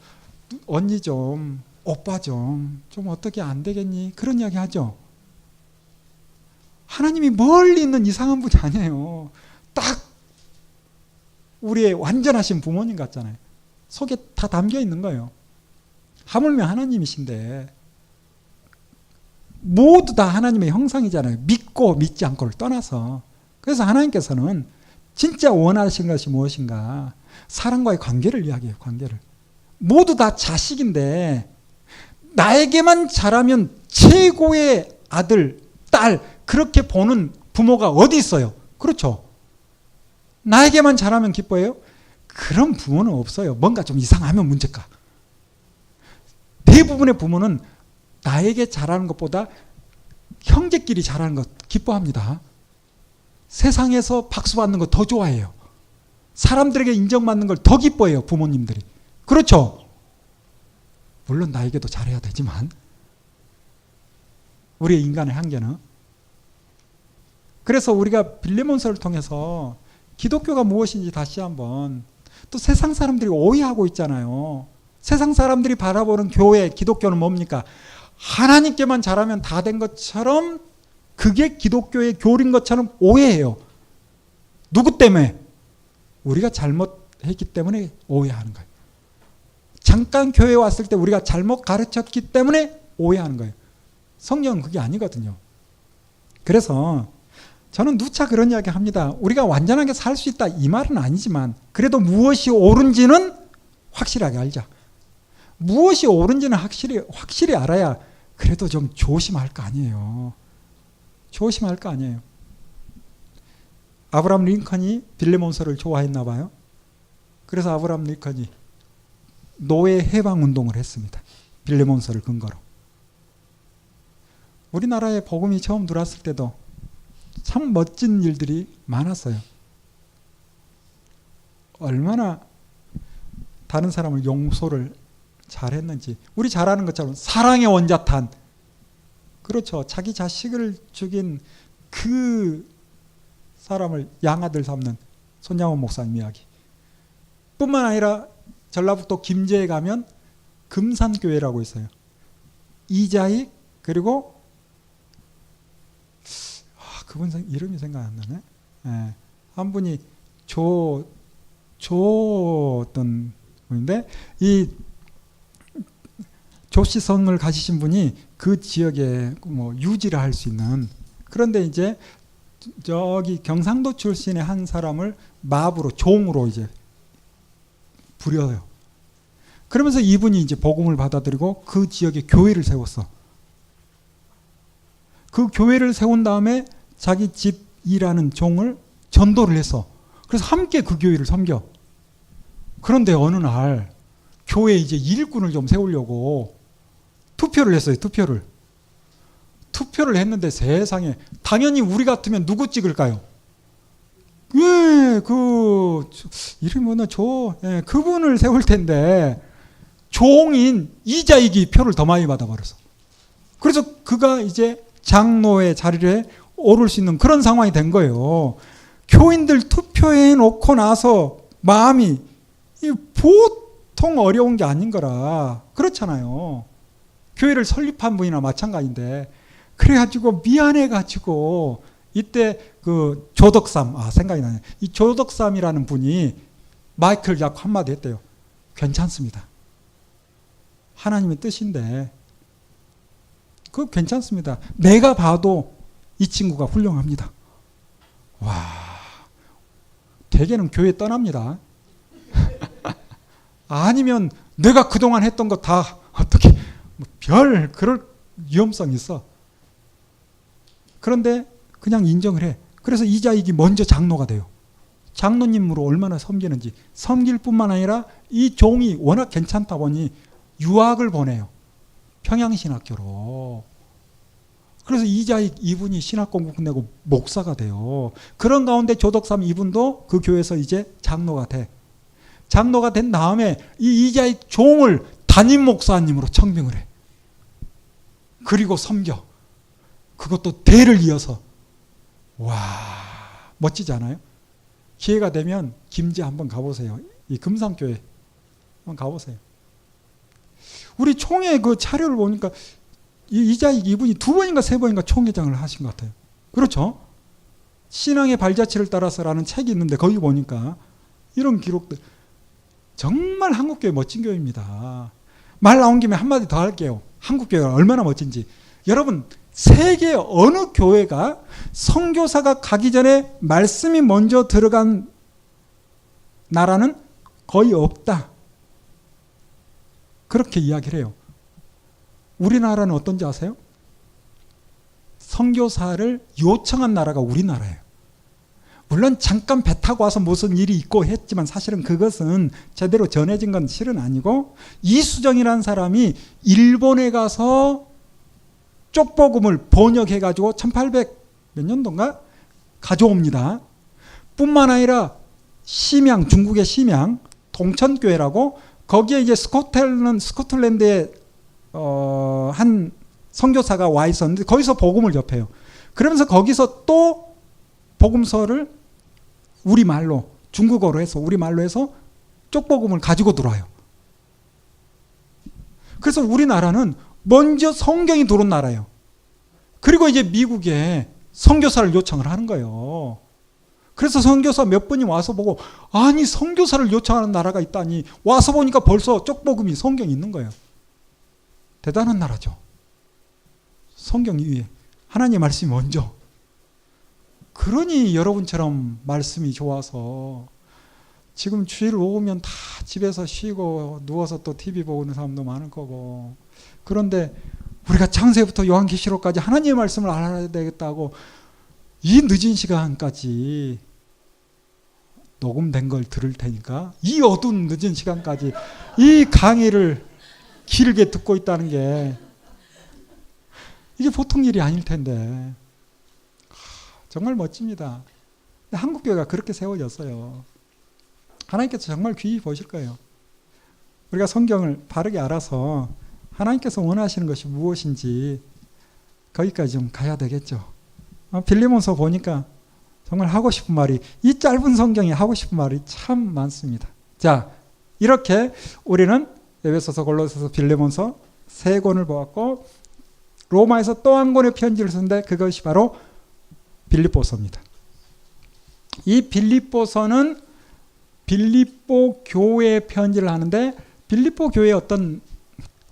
언니 좀, 오빠 좀 어떻게 안 되겠니? 그런 이야기 하죠. 하나님이 멀리 있는 이상한 분이 아니에요. 딱 우리의 완전하신 부모님 같잖아요. 속에 다 담겨 있는 거예요. 하물며 하나님이신데 모두 다 하나님의 형상이잖아요. 믿고 믿지 않고를 떠나서. 그래서 하나님께서는 진짜 원하신 것이 무엇인가? 사람과의 관계를 이야기해요. 관계를. 모두 다 자식인데 나에게만 잘하면 최고의 아들, 딸 그렇게 보는 부모가 어디 있어요? 그렇죠. 나에게만 잘하면 기뻐해요? 그런 부모는 없어요. 뭔가 좀 이상하면 문제가. 대부분의 부모는 나에게 잘하는 것보다 형제끼리 잘하는 것 기뻐합니다. 세상에서 박수 받는 거 더 좋아해요. 사람들에게 인정받는 걸 더 기뻐해요. 부모님들이. 그렇죠. 물론 나에게도 잘해야 되지만 우리의 인간의 한계는. 그래서 우리가 빌레몬서를 통해서 기독교가 무엇인지 다시 한번, 또 세상 사람들이 오해하고 있잖아요. 세상 사람들이 바라보는 교회, 기독교는 뭡니까? 하나님께만 잘하면 다 된 것처럼, 그게 기독교의 교리인 것처럼 오해해요. 누구 때문에? 우리가 잘못했기 때문에 오해하는 거예요. 잠깐 교회에 왔을 때 우리가 잘못 가르쳤기 때문에 오해하는 거예요. 성경은 그게 아니거든요. 그래서 저는 누차 그런 이야기 합니다. 우리가 완전하게 살 수 있다 이 말은 아니지만 그래도 무엇이 옳은지는 확실하게 알자. 무엇이 옳은지는 확실히 알아야 그래도 좀 조심할 거 아니에요. 조심할 거 아니에요. 아브라함 링컨이 빌레몬서를 좋아했나 봐요. 그래서 아브라함 링컨이 노예 해방 운동을 했습니다. 빌레몬서를 근거로. 우리나라에 복음이 처음 들어왔을 때도 참 멋진 일들이 많았어요. 얼마나 다른 사람을 용서를 잘했는지. 우리 잘 아는 것처럼 사랑의 원자탄. 그렇죠. 자기 자식을 죽인 그 사람을 양아들 삼는 손양원 목사님 이야기. 뿐만 아니라 전라북도 김제에 가면 금산교회라고 있어요. 이자익 그리고 그분 이름이 생각 안 나네. 네. 한 분이 어떤 분인데 이 조씨성을 가지신 분이 그 지역에 뭐 유지를 할 수 있는. 그런데 이제 저기 경상도 출신의 한 사람을 마부로 종으로 이제 부려요. 그러면서 이분이 이제 복음을 받아들이고 그 지역에 교회를 세웠어. 그 교회를 세운 다음에 자기 집 일하는 종을 전도를 했어. 그래서 함께 그 교회를 섬겨. 그런데 어느 날 교회에 이제 일꾼을 좀 세우려고 투표를 했어요. 투표를 했는데 세상에, 당연히 우리 같으면 누구 찍을까요? 이름이 뭐나 그분을 세울 텐데 종인 이자익이 표를 더 많이 받아버렸어. 그래서 그가 이제 장로의 자리에 오를 수 있는 그런 상황이 된 거예요. 교인들 투표해 놓고 나서 마음이 보통 어려운 게 아닌 거라. 그렇잖아요. 교회를 설립한 분이나 마찬가지인데. 그래가지고 미안해가지고 이때 그 조덕삼, 생각이 나네. 이 조덕삼이라는 분이 마이크를 잡고 한마디 했대요. 괜찮습니다. 하나님의 뜻인데 그거 괜찮습니다. 내가 봐도 이 친구가 훌륭합니다. 와, 대개는 교회 떠납니다. 아니면 내가 그동안 했던 거 다 어떻게 그럴 위험성이 있어. 그런데 그냥 인정을 해. 그래서 이자익이 먼저 장로가 돼요. 장로님으로 얼마나 섬기는지. 섬길 뿐만 아니라 이 종이 워낙 괜찮다 보니 유학을 보내요. 평양신학교로. 그래서 이자익 이분이 신학공부 끝내고 목사가 돼요. 그런 가운데 조덕삼 이분도 그 교회에서 이제 장로가 돼. 장로가 된 다음에 이 이자익 종을 담임 목사님으로 청빙을 해. 그리고 섬겨. 그것도 대를 이어서. 와, 멋지지 않아요? 기회가 되면 김제 한번 가보세요. 이 금산교회 한번 가보세요. 우리 총회 그 자료를 보니까 이자익 이분이 2번인가 3번인가 총회장을 하신 것 같아요. 그렇죠? 신앙의 발자취를 따라서라는 책이 있는데 거기 보니까 이런 기록들. 정말 한국교회 멋진 교회입니다. 말 나온 김에 한마디 더 할게요. 한국교회가 얼마나 멋진지. 여러분, 세계 어느 교회가 선교사가 가기 전에 말씀이 먼저 들어간 나라는 거의 없다. 그렇게 이야기를 해요. 우리나라는 어떤지 아세요? 선교사를 요청한 나라가 우리나라예요. 물론 잠깐 배 타고 와서 무슨 일이 있고 했지만 사실은 그것은 제대로 전해진 건 실은 아니고, 이수정이라는 사람이 일본에 가서 쪽복음을 번역해가지고 1800 몇 년도인가 가져옵니다. 뿐만 아니라 심양, 중국의 심양 동천교회라고, 거기에 이제 스코틀랜드에 한 선교사가 와 있었는데 거기서 복음을 접해요. 그러면서 거기서 또 복음서를 우리말로, 중국어로 해서 우리말로 해서 쪽복음을 가지고 들어와요. 그래서 우리나라는 먼저 성경이 들어온 나라예요. 그리고 이제 미국에 선교사를 요청을 하는 거예요. 그래서 선교사 몇 분이 와서 보고, 아니 선교사를 요청하는 나라가 있다니, 와서 보니까 벌써 쪽복음이 성경이 있는 거예요. 대단한 나라죠. 성경 위에 하나님의 말씀이 먼저. 그러니 여러분처럼 말씀이 좋아서 지금 주일 오면 다 집에서 쉬고 누워서 또 TV 보는 사람도 많을 거고, 그런데 우리가 창세부터 요한계시록까지 하나님의 말씀을 알아야 되겠다고 이 늦은 시간까지 녹음된 걸 들을 테니까, 이 어두운 늦은 시간까지 이 강의를 길게 듣고 있다는 게 이게 보통 일이 아닐 텐데 정말 멋집니다. 한국교회가 그렇게 세워졌어요. 하나님께서 정말 귀히 보실 거예요. 우리가 성경을 바르게 알아서 하나님께서 원하시는 것이 무엇인지 거기까지 좀 가야 되겠죠. 빌레몬서 보니까 정말 하고 싶은 말이, 이 짧은 성경에 하고 싶은 말이 참 많습니다. 자, 이렇게 우리는 에베소서, 골로새서, 빌레몬서 3권을 보았고, 로마에서 또 한 권의 편지를 쓰는데 그것이 바로 빌립보서입니다. 이 빌립보서는 빌립보 교회에 편지를 하는데, 빌립보 교회에 어떤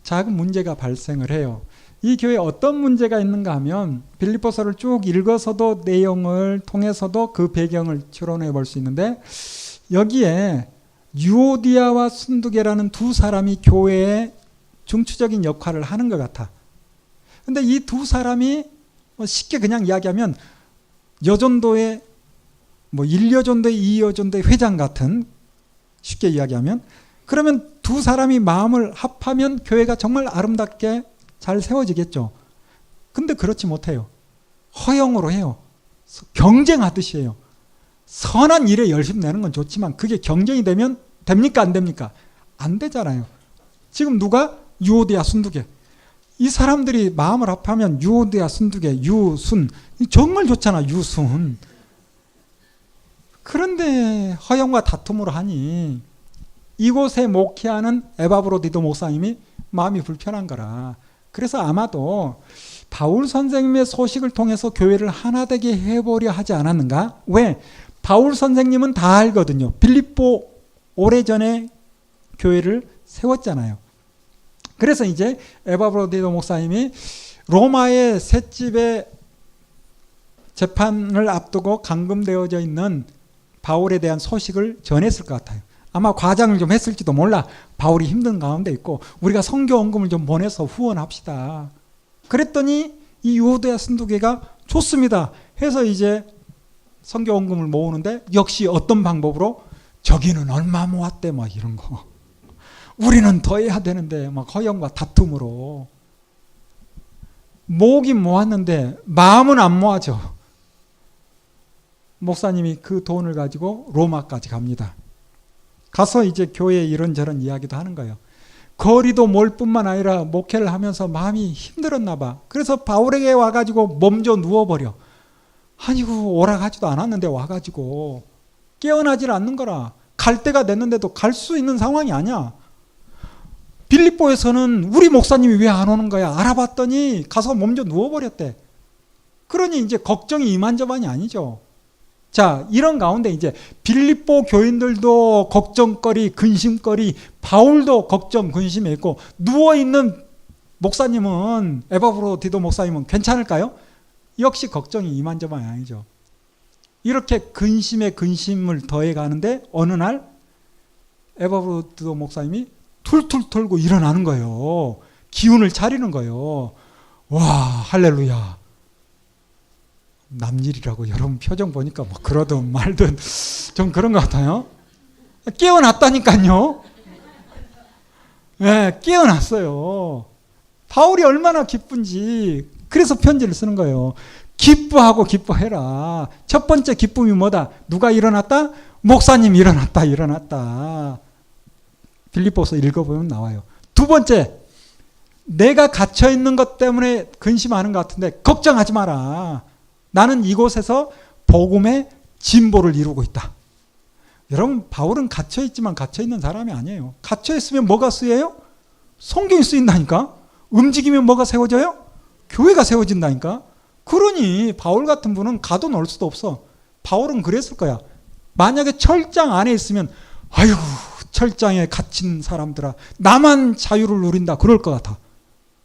작은 문제가 발생을 해요. 이 교회에 어떤 문제가 있는가 하면, 빌립보서를 쭉 읽어서도 내용을 통해서도 그 배경을 추론해 볼 수 있는데, 여기에 유오디아와 순두계라는 2 사람이 교회에 중추적인 역할을 하는 것 같아. 근데 이 2 사람이 쉽게 그냥 이야기하면 여전도의 1여전도의 2여전도의 회장 같은, 쉽게 이야기하면, 그러면 2 사람이 마음을 합하면 교회가 정말 아름답게 잘 세워지겠죠. 근데 그렇지 못해요. 허영으로 해요. 경쟁하듯이 해요. 선한 일에 열심 내는 건 좋지만 그게 경쟁이 되면 됩니까? 안 됩니까? 안 되잖아요. 지금 누가? 유오디아, 순두계. 이 사람들이 마음을 합하면 유오디아, 순두계, 유순, 정말 좋잖아. 유순. 그런데 허영과 다툼으로 하니 이곳에 목회하는 에바브로디도 목사님이 마음이 불편한 거라. 그래서 아마도 바울 선생님의 소식을 통해서 교회를 하나 되게 해보려 하지 않았는가? 왜? 바울 선생님은 다 알거든요. 빌립보 오래전에 교회를 세웠잖아요. 그래서 이제 에바브로디도 목사님이 로마의 셋집의 재판을 앞두고 감금되어져 있는 바울에 대한 소식을 전했을 것 같아요. 아마 과장을 좀 했을지도 몰라. 바울이 힘든 가운데 있고 우리가 선교 헌금을 좀 보내서 후원합시다. 그랬더니 이 유오디아 순두계가 좋습니다 해서 이제 선교 헌금을 모으는데, 역시 어떤 방법으로, 저기는 얼마 모았대 막 이런 거, 우리는 더 해야 되는데 막 허영과 다툼으로. 모으긴 모았는데 마음은 안 모아져. 목사님이 그 돈을 가지고 로마까지 갑니다. 가서 이제 교회에 이런저런 이야기도 하는 거예요. 거리도 멀 뿐만 아니라 목회를 하면서 마음이 힘들었나 봐. 그래서 바울에게 와가지고 몸져 누워버려. 아니고 오락하지도 않았는데 와가지고 깨어나질 않는 거라. 갈 때가 됐는데도 갈 수 있는 상황이 아니야. 빌립보에서는 우리 목사님이 왜 안 오는 거야? 알아봤더니 가서 몸져 누워버렸대. 그러니 이제 걱정이 이만저만이 아니죠. 자, 이런 가운데 이제 빌립보 교인들도 걱정거리, 근심거리, 바울도 걱정, 근심이 있고, 누워있는 목사님은, 에바브로디도 목사님은 괜찮을까요? 역시 걱정이 이만저만이 아니죠. 이렇게 근심에 근심을 더해 가는데 어느 날 에바브로디도 목사님이 툴툴 털고 일어나는 거예요. 기운을 차리는 거예요. 와, 할렐루야. 남일이라고 여러분 표정 보니까 뭐 그러든 말든 좀 그런 것 같아요. 깨어났다니까요. 네, 깨어났어요. 바울이 얼마나 기쁜지. 그래서 편지를 쓰는 거예요. 기뻐하고 기뻐해라. 첫 번째 기쁨이 뭐다? 누가 일어났다? 목사님 일어났다. 빌립보서 읽어보면 나와요. 두 번째, 내가 갇혀있는 것 때문에 근심하는 것 같은데 걱정하지 마라. 나는 이곳에서 복음의 진보를 이루고 있다. 여러분, 바울은 갇혀있지만 갇혀있는 사람이 아니에요. 갇혀있으면 뭐가 쓰여요? 성경이 쓰인다니까. 움직이면 뭐가 세워져요? 교회가 세워진다니까. 그러니 바울 같은 분은 가둬놓을 수도 없어. 바울은 그랬을 거야. 만약에 철장 안에 있으면 아이고 철장에 갇힌 사람들아 나만 자유를 누린다 그럴 것 같아.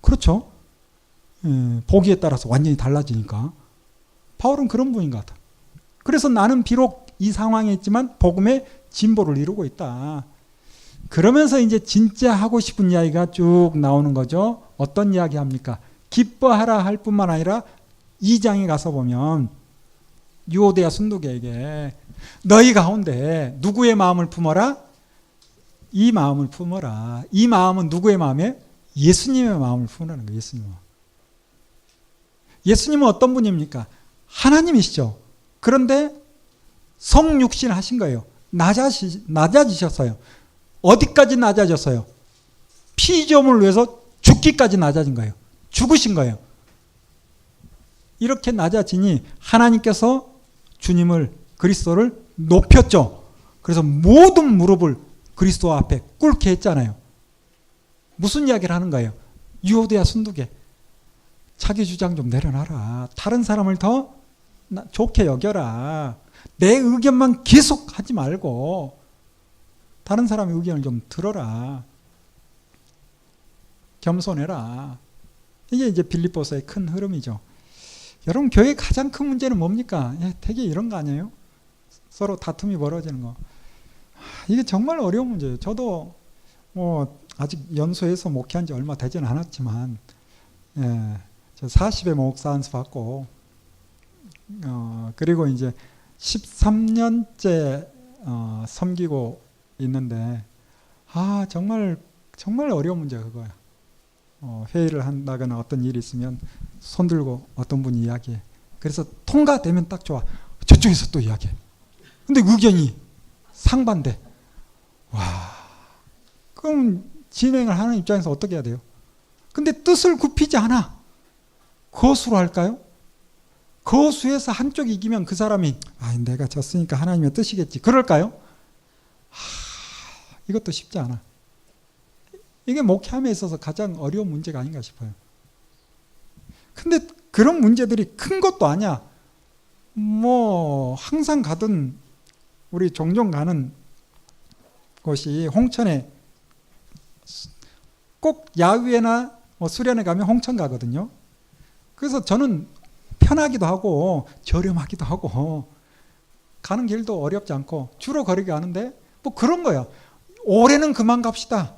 그렇죠? 보기에 따라서 완전히 달라지니까. 바울은 그런 분인 것 같아. 그래서 나는 비록 이 상황에 있지만 복음의 진보를 이루고 있다. 그러면서 이제 진짜 하고 싶은 이야기가 쭉 나오는 거죠. 어떤 이야기 합니까? 기뻐하라 할 뿐만 아니라 2장에 가서 보면 유오데아 순두개에게 너희 가운데 누구의 마음을 품어라? 이 마음을 품어라. 이 마음은 누구의 마음이에요? 예수님의 마음을 품으라는 거예요. 예수님은 어떤 분입니까? 하나님이시죠. 그런데 성육신 하신 거예요. 낮아지셨어요. 어디까지 낮아졌어요? 피조물을 위해서 죽기까지 낮아진 거예요. 죽으신 거예요. 이렇게 낮아지니 하나님께서 주님을 그리스도를 높였죠. 그래서 모든 무릎을 그리스도 앞에 꿇게 했잖아요. 무슨 이야기를 하는 거예요? 유오데아 순두개. 자기 주장 좀 내려놔라. 다른 사람을 더 좋게 여겨라. 내 의견만 계속 하지 말고 다른 사람의 의견을 좀 들어라. 겸손해라. 이게 이제 빌립보서의 큰 흐름이죠. 여러분, 교회의 가장 큰 문제는 뭡니까? 되게 이런 거 아니에요? 서로 다툼이 벌어지는 거. 이게 정말 어려운 문제예요. 저도 뭐 아직 연수에서 목회한 지 얼마 되지는 않았지만, 저 40회 목사 안수 받고, 그리고 이제 13년째 섬기고 있는데, 정말 어려운 문제가 그거야. 회의를 한다거나 어떤 일이 있으면 손 들고 어떤 분이 이야기해. 그래서 통과되면 딱 좋아. 저쪽에서 또 이야기해. 근데 의견이 상반돼. 와, 그럼 진행을 하는 입장에서 어떻게 해야 돼요? 근데 뜻을 굽히지 않아. 거수로 할까요? 거수에서 한쪽이 이기면 그 사람이 내가 졌으니까 하나님의 뜻이겠지. 그럴까요? 이것도 쉽지 않아. 이게 목회함에 있어서 가장 어려운 문제가 아닌가 싶어요. 근데 그런 문제들이 큰 것도 아니야. 뭐 항상 가던 우리 종종 가는 곳이 홍천에 꼭 야외나 수련회 가면 홍천 가거든요. 그래서 저는 편하기도 하고 저렴하기도 하고 가는 길도 어렵지 않고 주로 거리게 가는데 뭐 그런 거야. 올해는 그만 갑시다.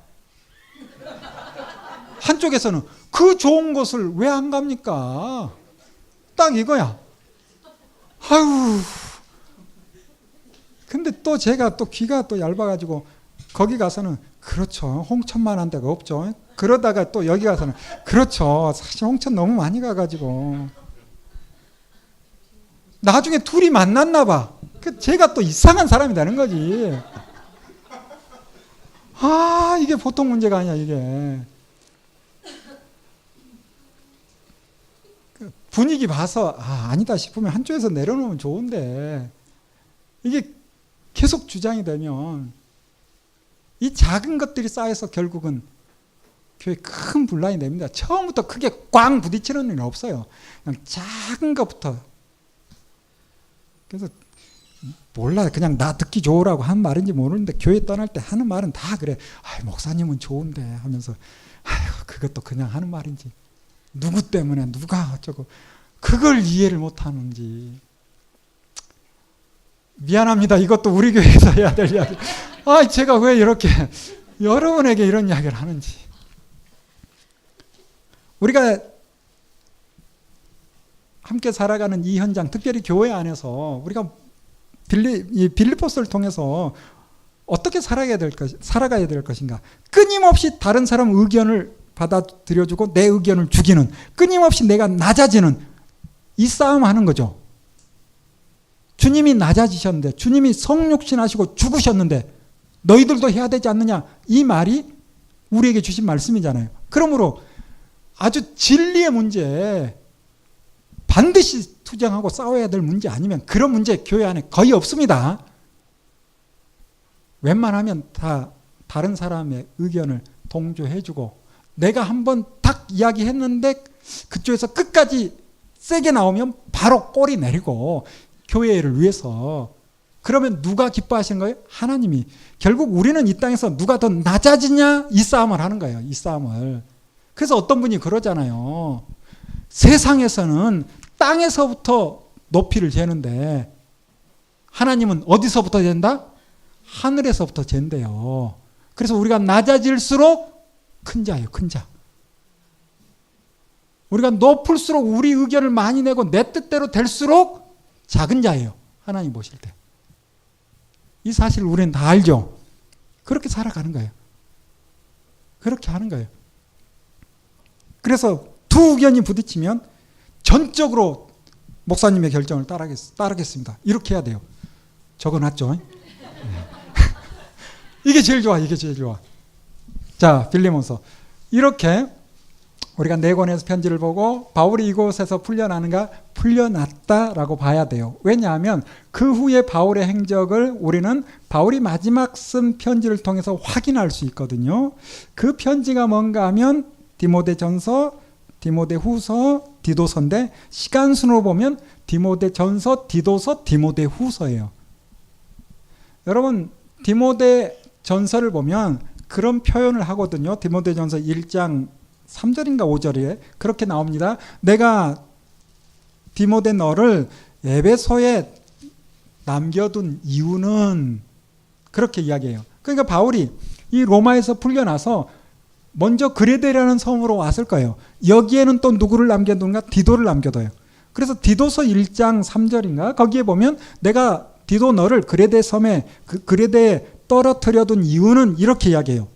한쪽에서는 그 좋은 곳을 왜 안 갑니까? 딱 이거야. 아유. 근데 또 제가 또 귀가 또 얇아가지고 거기 가서는 그렇죠. 홍천만한 데가 없죠. 그러다가 또 여기 가서는 그렇죠. 사실 홍천 너무 많이 가가지고 나중에 둘이 만났나 봐. 제가 또 이상한 사람이 되는 거지. 아, 이게 보통 문제가 아니야, 이게. 분위기 봐서 아니다 싶으면 한쪽에서 내려놓으면 좋은데 이게 계속 주장이 되면 이 작은 것들이 쌓여서 결국은 교회에 큰 분란이 됩니다. 처음부터 크게 꽝 부딪히는 일은 없어요. 그냥 작은 것부터. 그래서 몰라, 그냥 나 듣기 좋으라고 한 말인지 모르는데 교회 떠날 때 하는 말은 다 그래. 목사님은 좋은데 하면서 그것도 그냥 하는 말인지 누구 때문에 누가 어쩌고 그걸 이해를 못하는지. 미안합니다. 이것도 우리 교회에서 해야 될 이야기. 제가 왜 이렇게 여러분에게 이런 이야기를 하는지. 우리가 함께 살아가는 이 현장, 특별히 교회 안에서 우리가 빌립보서를 통해서 어떻게 살아가야 될 것인가. 끊임없이 다른 사람 의견을 받아들여주고 내 의견을 죽이는, 끊임없이 내가 낮아지는 이 싸움 하는 거죠. 주님이 낮아지셨는데, 주님이 성육신하시고 죽으셨는데 너희들도 해야 되지 않느냐, 이 말이 우리에게 주신 말씀이잖아요. 그러므로 아주 진리의 문제, 반드시 투쟁하고 싸워야 될 문제 아니면 그런 문제 교회 안에 거의 없습니다. 웬만하면 다 다른 사람의 의견을 동조해주고, 내가 한번 딱 이야기했는데 그쪽에서 끝까지 세게 나오면 바로 꼬리 내리고, 교회를 위해서. 그러면 누가 기뻐하시는 거예요? 하나님이. 결국 우리는 이 땅에서 누가 더 낮아지냐, 이 싸움을 하는 거예요. 이 싸움을. 그래서 어떤 분이 그러잖아요. 세상에서는 땅에서부터 높이를 재는데 하나님은 어디서부터 잰다? 하늘에서부터 잰대요. 그래서 우리가 낮아질수록 큰 자예요. 큰 자. 우리가 높을수록 우리 의견을 많이 내고 내 뜻대로 될수록 작은 자예요. 하나님 보실 때. 이 사실을 우리는 다 알죠. 그렇게 살아가는 거예요. 그렇게 하는 거예요. 그래서 두 의견이 부딪히면 전적으로 목사님의 결정을 따르겠습니다. 이렇게 해야 돼요. 적어놨죠. 이게 제일 좋아. 이게 제일 좋아. 자, 빌레몬서. 이렇게 우리가 네 권에서 편지를 보고 바울이 이곳에서 풀려나는가? 풀려났다라고 봐야 돼요. 왜냐하면 그 후에 바울의 행적을 우리는 바울이 마지막 쓴 편지를 통해서 확인할 수 있거든요. 그 편지가 뭔가 하면 디모데전서, 디모데후서, 디도서인데 시간 순으로 보면 디모데전서, 디도서, 디모데후서예요. 여러분, 디모데전서를 보면 그런 표현을 하거든요. 디모데전서 1장 3절인가 5절에 그렇게 나옵니다. 내가 디모데 너를 에베소에 남겨둔 이유는, 그렇게 이야기해요. 그러니까 바울이 이 로마에서 풀려나서 먼저 그레데라는 섬으로 왔을 거예요. 여기에는 또 누구를 남겨둔가? 디도를 남겨둬요. 그래서 디도서 1장 3절인가 거기에 보면 내가 디도 너를 그레데 섬에 그레데에 떨어뜨려둔 이유는 이렇게 이야기해요.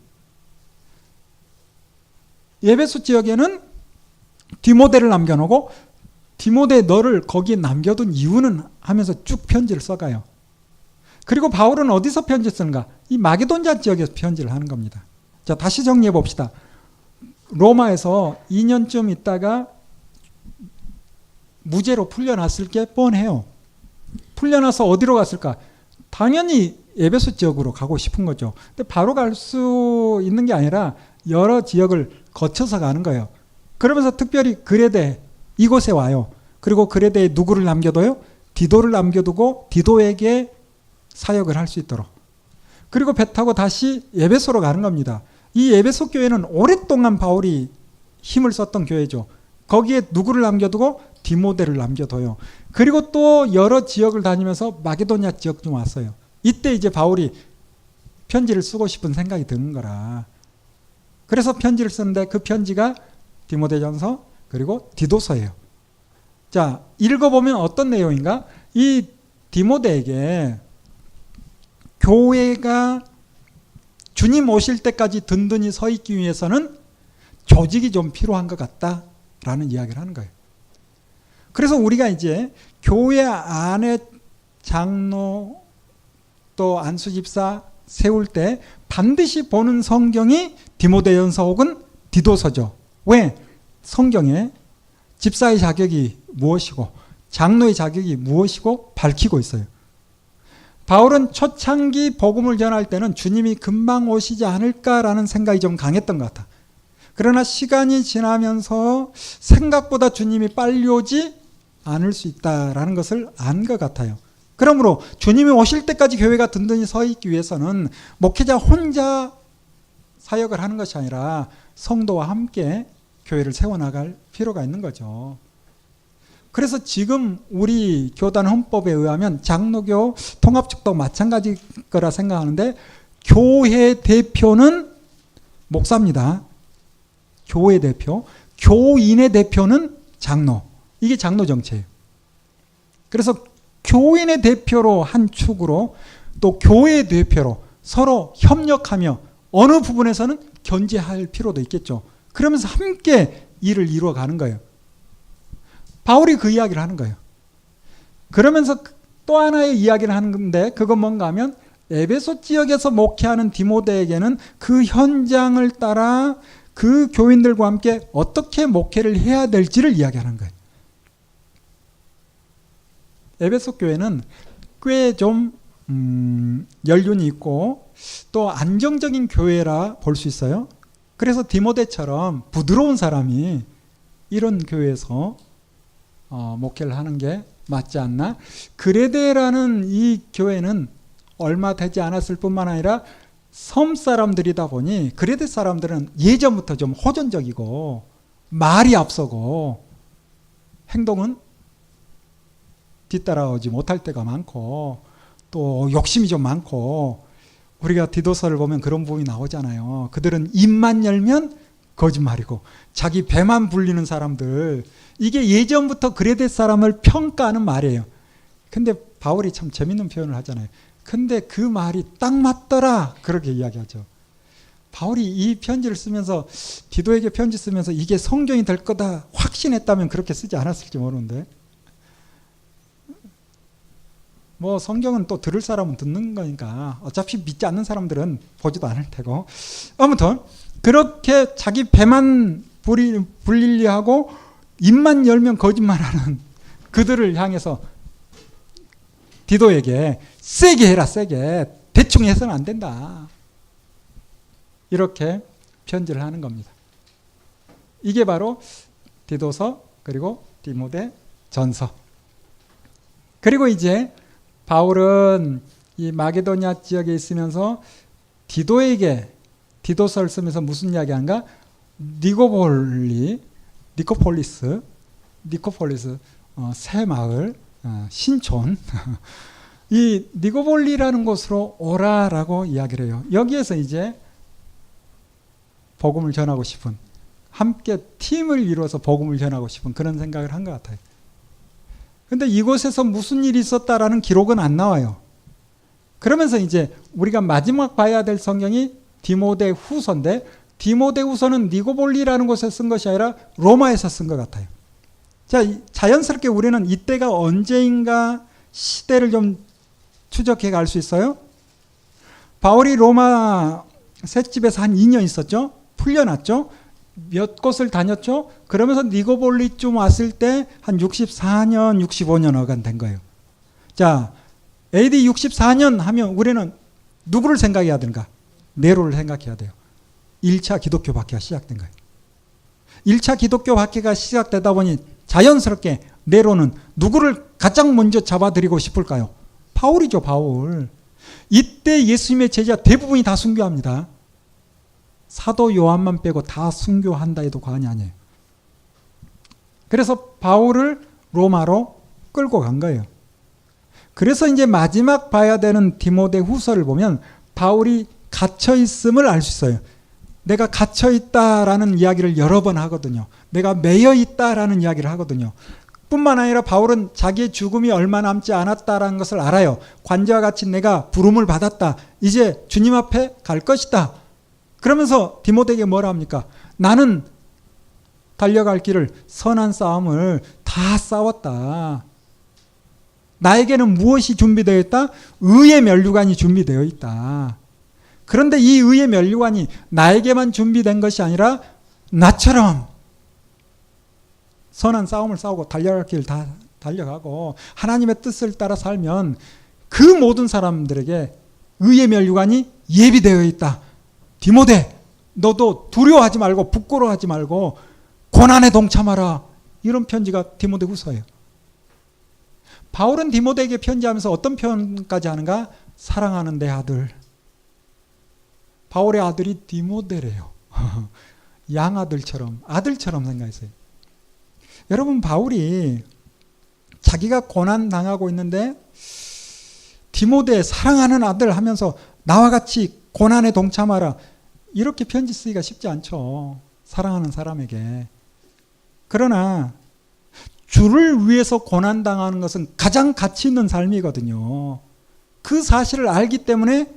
에베소 지역에는 디모데를 남겨놓고 디모데 너를 거기에 남겨둔 이유는 하면서 쭉 편지를 써가요. 그리고 바울은 어디서 편지 쓰는가? 이 마게도냐 지역에서 편지를 하는 겁니다. 자, 다시 정리해 봅시다. 로마에서 2년쯤 있다가 무죄로 풀려났을 게 뻔해요. 풀려나서 어디로 갔을까? 당연히 에베소 지역으로 가고 싶은 거죠. 근데 바로 갈 수 있는 게 아니라 여러 지역을 거쳐서 가는 거예요. 그러면서 특별히 그레데 이곳에 와요. 그리고 그레데에 누구를 남겨둬요? 디도를 남겨두고 디도에게 사역을 할 수 있도록. 그리고 배 타고 다시 에베소로 가는 겁니다. 이 에베소 교회는 오랫동안 바울이 힘을 썼던 교회죠. 거기에 누구를 남겨두고 디모데를 남겨둬요. 그리고 또 여러 지역을 다니면서 마게도냐 지역 좀 왔어요. 이때 이제 바울이 편지를 쓰고 싶은 생각이 드는 거라. 그래서 편지를 쓰는데 그 편지가 디모데전서 그리고 디도서예요. 자, 읽어보면 어떤 내용인가? 이 디모데에게 교회가 주님 오실 때까지 든든히 서 있기 위해서는 조직이 좀 필요한 것 같다라는 이야기를 하는 거예요. 그래서 우리가 이제 교회 안에 장로 또 안수집사 세울 때 반드시 보는 성경이 디모데전서 혹은 디도서죠. 왜? 성경에 집사의 자격이 무엇이고 장로의 자격이 무엇이고 밝히고 있어요. 바울은 초창기 복음을 전할 때는 주님이 금방 오시지 않을까라는 생각이 좀 강했던 것 같아. 그러나 시간이 지나면서 생각보다 주님이 빨리 오지 않을 수 있다라는 것을 안 것 같아요. 그러므로 주님이 오실 때까지 교회가 든든히 서 있기 위해서는 목회자 혼자 사역을 하는 것이 아니라 성도와 함께 교회를 세워나갈 필요가 있는 거죠. 그래서 지금 우리 교단 헌법에 의하면 장로교 통합축도 마찬가지일 거라 생각하는데 교회 대표는 목사입니다. 교회 대표. 교인의 대표는 장로. 이게 장로 정체예요. 그래서 교인의 대표로 한 축으로 또 교회의 대표로 서로 협력하며 어느 부분에서는 견제할 필요도 있겠죠. 그러면서 함께 일을 이루어가는 거예요. 바울이 그 이야기를 하는 거예요. 그러면서 또 하나의 이야기를 하는 건데 그건 뭔가 하면 에베소 지역에서 목회하는 디모데에게는 그 현장을 따라 그 교인들과 함께 어떻게 목회를 해야 될지를 이야기하는 거예요. 에베소 교회는 꽤 좀 연륜이 있고 또 안정적인 교회라 볼 수 있어요. 그래서 디모데처럼 부드러운 사람이 이런 교회에서 목회를 하는 게 맞지 않나? 그레데라는 이 교회는 얼마 되지 않았을 뿐만 아니라 섬 사람들이다 보니 그레데 사람들은 예전부터 좀 호전적이고 말이 앞서고 행동은 뒤따라오지 못할 때가 많고 또 욕심이 좀 많고 우리가 디도서를 보면 그런 부분이 나오잖아요. 그들은 입만 열면 거짓말이고 자기 배만 불리는 사람들, 이게 예전부터 그레데 사람을 평가하는 말이에요. 근데 바울이 참 재밌는 표현을 하잖아요. 근데 그 말이 딱 맞더라 그렇게 이야기하죠. 바울이 이 편지를 쓰면서 디도에게 편지 쓰면서 이게 성경이 될 거다 확신했다면 그렇게 쓰지 않았을지 모르는데 뭐 성경은 또 들을 사람은 듣는 거니까 어차피 믿지 않는 사람들은 보지도 않을 테고 아무튼 그렇게 자기 배만 불리려 하고 입만 열면 거짓말하는 그들을 향해서 디도에게 세게 해라, 세게. 대충 해서는 안 된다. 이렇게 편지를 하는 겁니다. 이게 바로 디도서 그리고 디모데 전서. 그리고 이제 바울은 이 마게도냐 지역에 있으면서 디도에게 디도서를 쓰면서 무슨 이야기한가? 니코폴리스 새 마을, 신촌 이 니고볼리라는 곳으로 오라라고 이야기를 해요. 여기에서 이제 복음을 전하고 싶은, 함께 팀을 이루어서 복음을 전하고 싶은 그런 생각을 한 것 같아요. 근데 이곳에서 무슨 일이 있었다라는 기록은 안 나와요. 그러면서 이제 우리가 마지막 봐야 될 성경이 디모데 후서인데 디모데 후서는 니고볼리라는 곳에 쓴 것이 아니라 로마에서 쓴 것 같아요. 자, 자연스럽게 우리는 이때가 언제인가 시대를 좀 추적해 갈 수 있어요. 바울이 로마 셋집에서 한 2년 있었죠. 풀려났죠. 몇 곳을 다녔죠. 그러면서 니고볼리쯤 왔을 때 한 64년, 65년 어간된 거예요. 자, AD 64년 하면 우리는 누구를 생각해야 되는가? 네로를 생각해야 돼요. 1차 기독교 박해가 시작된 거예요. 1차 기독교 박해가 시작되다 보니 자연스럽게 네로는 누구를 가장 먼저 잡아들이고 싶을까요? 바울이죠, 바울. 이때 예수님의 제자 대부분이 다 순교합니다. 사도 요한만 빼고 다 순교한다 해도 과언이 아니에요. 그래서 바울을 로마로 끌고 간 거예요. 그래서 이제 마지막 봐야 되는 디모데 후서를 보면 바울이 갇혀 있음을 알 수 있어요. 내가 갇혀 있다라는 이야기를 여러 번 하거든요. 내가 매여 있다라는 이야기를 하거든요. 뿐만 아니라 바울은 자기의 죽음이 얼마 남지 않았다라는 것을 알아요. 관자와 같이 내가 부름을 받았다. 이제 주님 앞에 갈 것이다. 그러면서 디모데에게 뭐라 합니까? 나는 달려갈 길을 선한 싸움을 다 싸웠다. 나에게는 무엇이 준비되어 있다? 의의 면류관이 준비되어 있다. 그런데 이 의의 면류관이 나에게만 준비된 것이 아니라 나처럼 선한 싸움을 싸우고 달려갈 길 다 달려가고 하나님의 뜻을 따라 살면 그 모든 사람들에게 의의 면류관이 예비되어 있다. 디모데, 너도 두려워하지 말고 부끄러워하지 말고 고난에 동참하라. 이런 편지가 디모데 후서예요. 바울은 디모데에게 편지하면서 어떤 표현까지 하는가? 사랑하는 내 아들. 바울의 아들이 디모데래요. 양아들처럼, 아들처럼 생각했어요. 여러분, 바울이 자기가 고난당하고 있는데 디모데 사랑하는 아들 하면서 나와 같이 고난에 동참하라. 이렇게 편지 쓰기가 쉽지 않죠. 사랑하는 사람에게. 그러나 주를 위해서 고난당하는 것은 가장 가치 있는 삶이거든요. 그 사실을 알기 때문에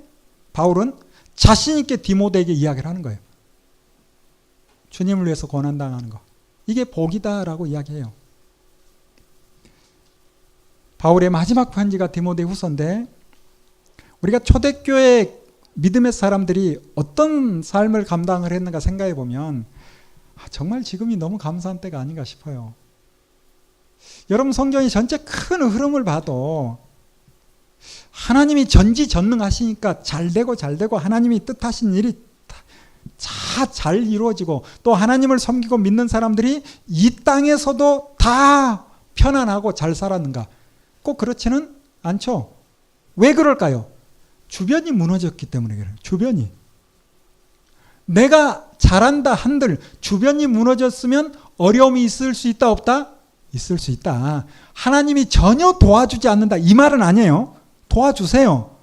바울은 자신 있게 디모데에게 이야기를 하는 거예요. 주님을 위해서 고난당하는 거. 이게 복이다라고 이야기해요. 바울의 마지막 편지가 디모데 후서인데 우리가 초대교회 믿음의 사람들이 어떤 삶을 감당을 했는가 생각해 보면 정말 지금이 너무 감사한 때가 아닌가 싶어요. 여러분, 성경의 전체 큰 흐름을 봐도 하나님이 전지전능하시니까 잘되고 하나님이 뜻하신 일이 다 잘 이루어지고 또 하나님을 섬기고 믿는 사람들이 이 땅에서도 다 편안하고 잘 살았는가? 꼭 그렇지는 않죠. 왜 그럴까요? 주변이 무너졌기 때문에 그래요. 주변이. 내가 잘한다 한들 주변이 무너졌으면 어려움이 있을 수 있다 없다? 있을 수 있다. 하나님이 전혀 도와주지 않는다. 이 말은 아니에요. 도와주세요.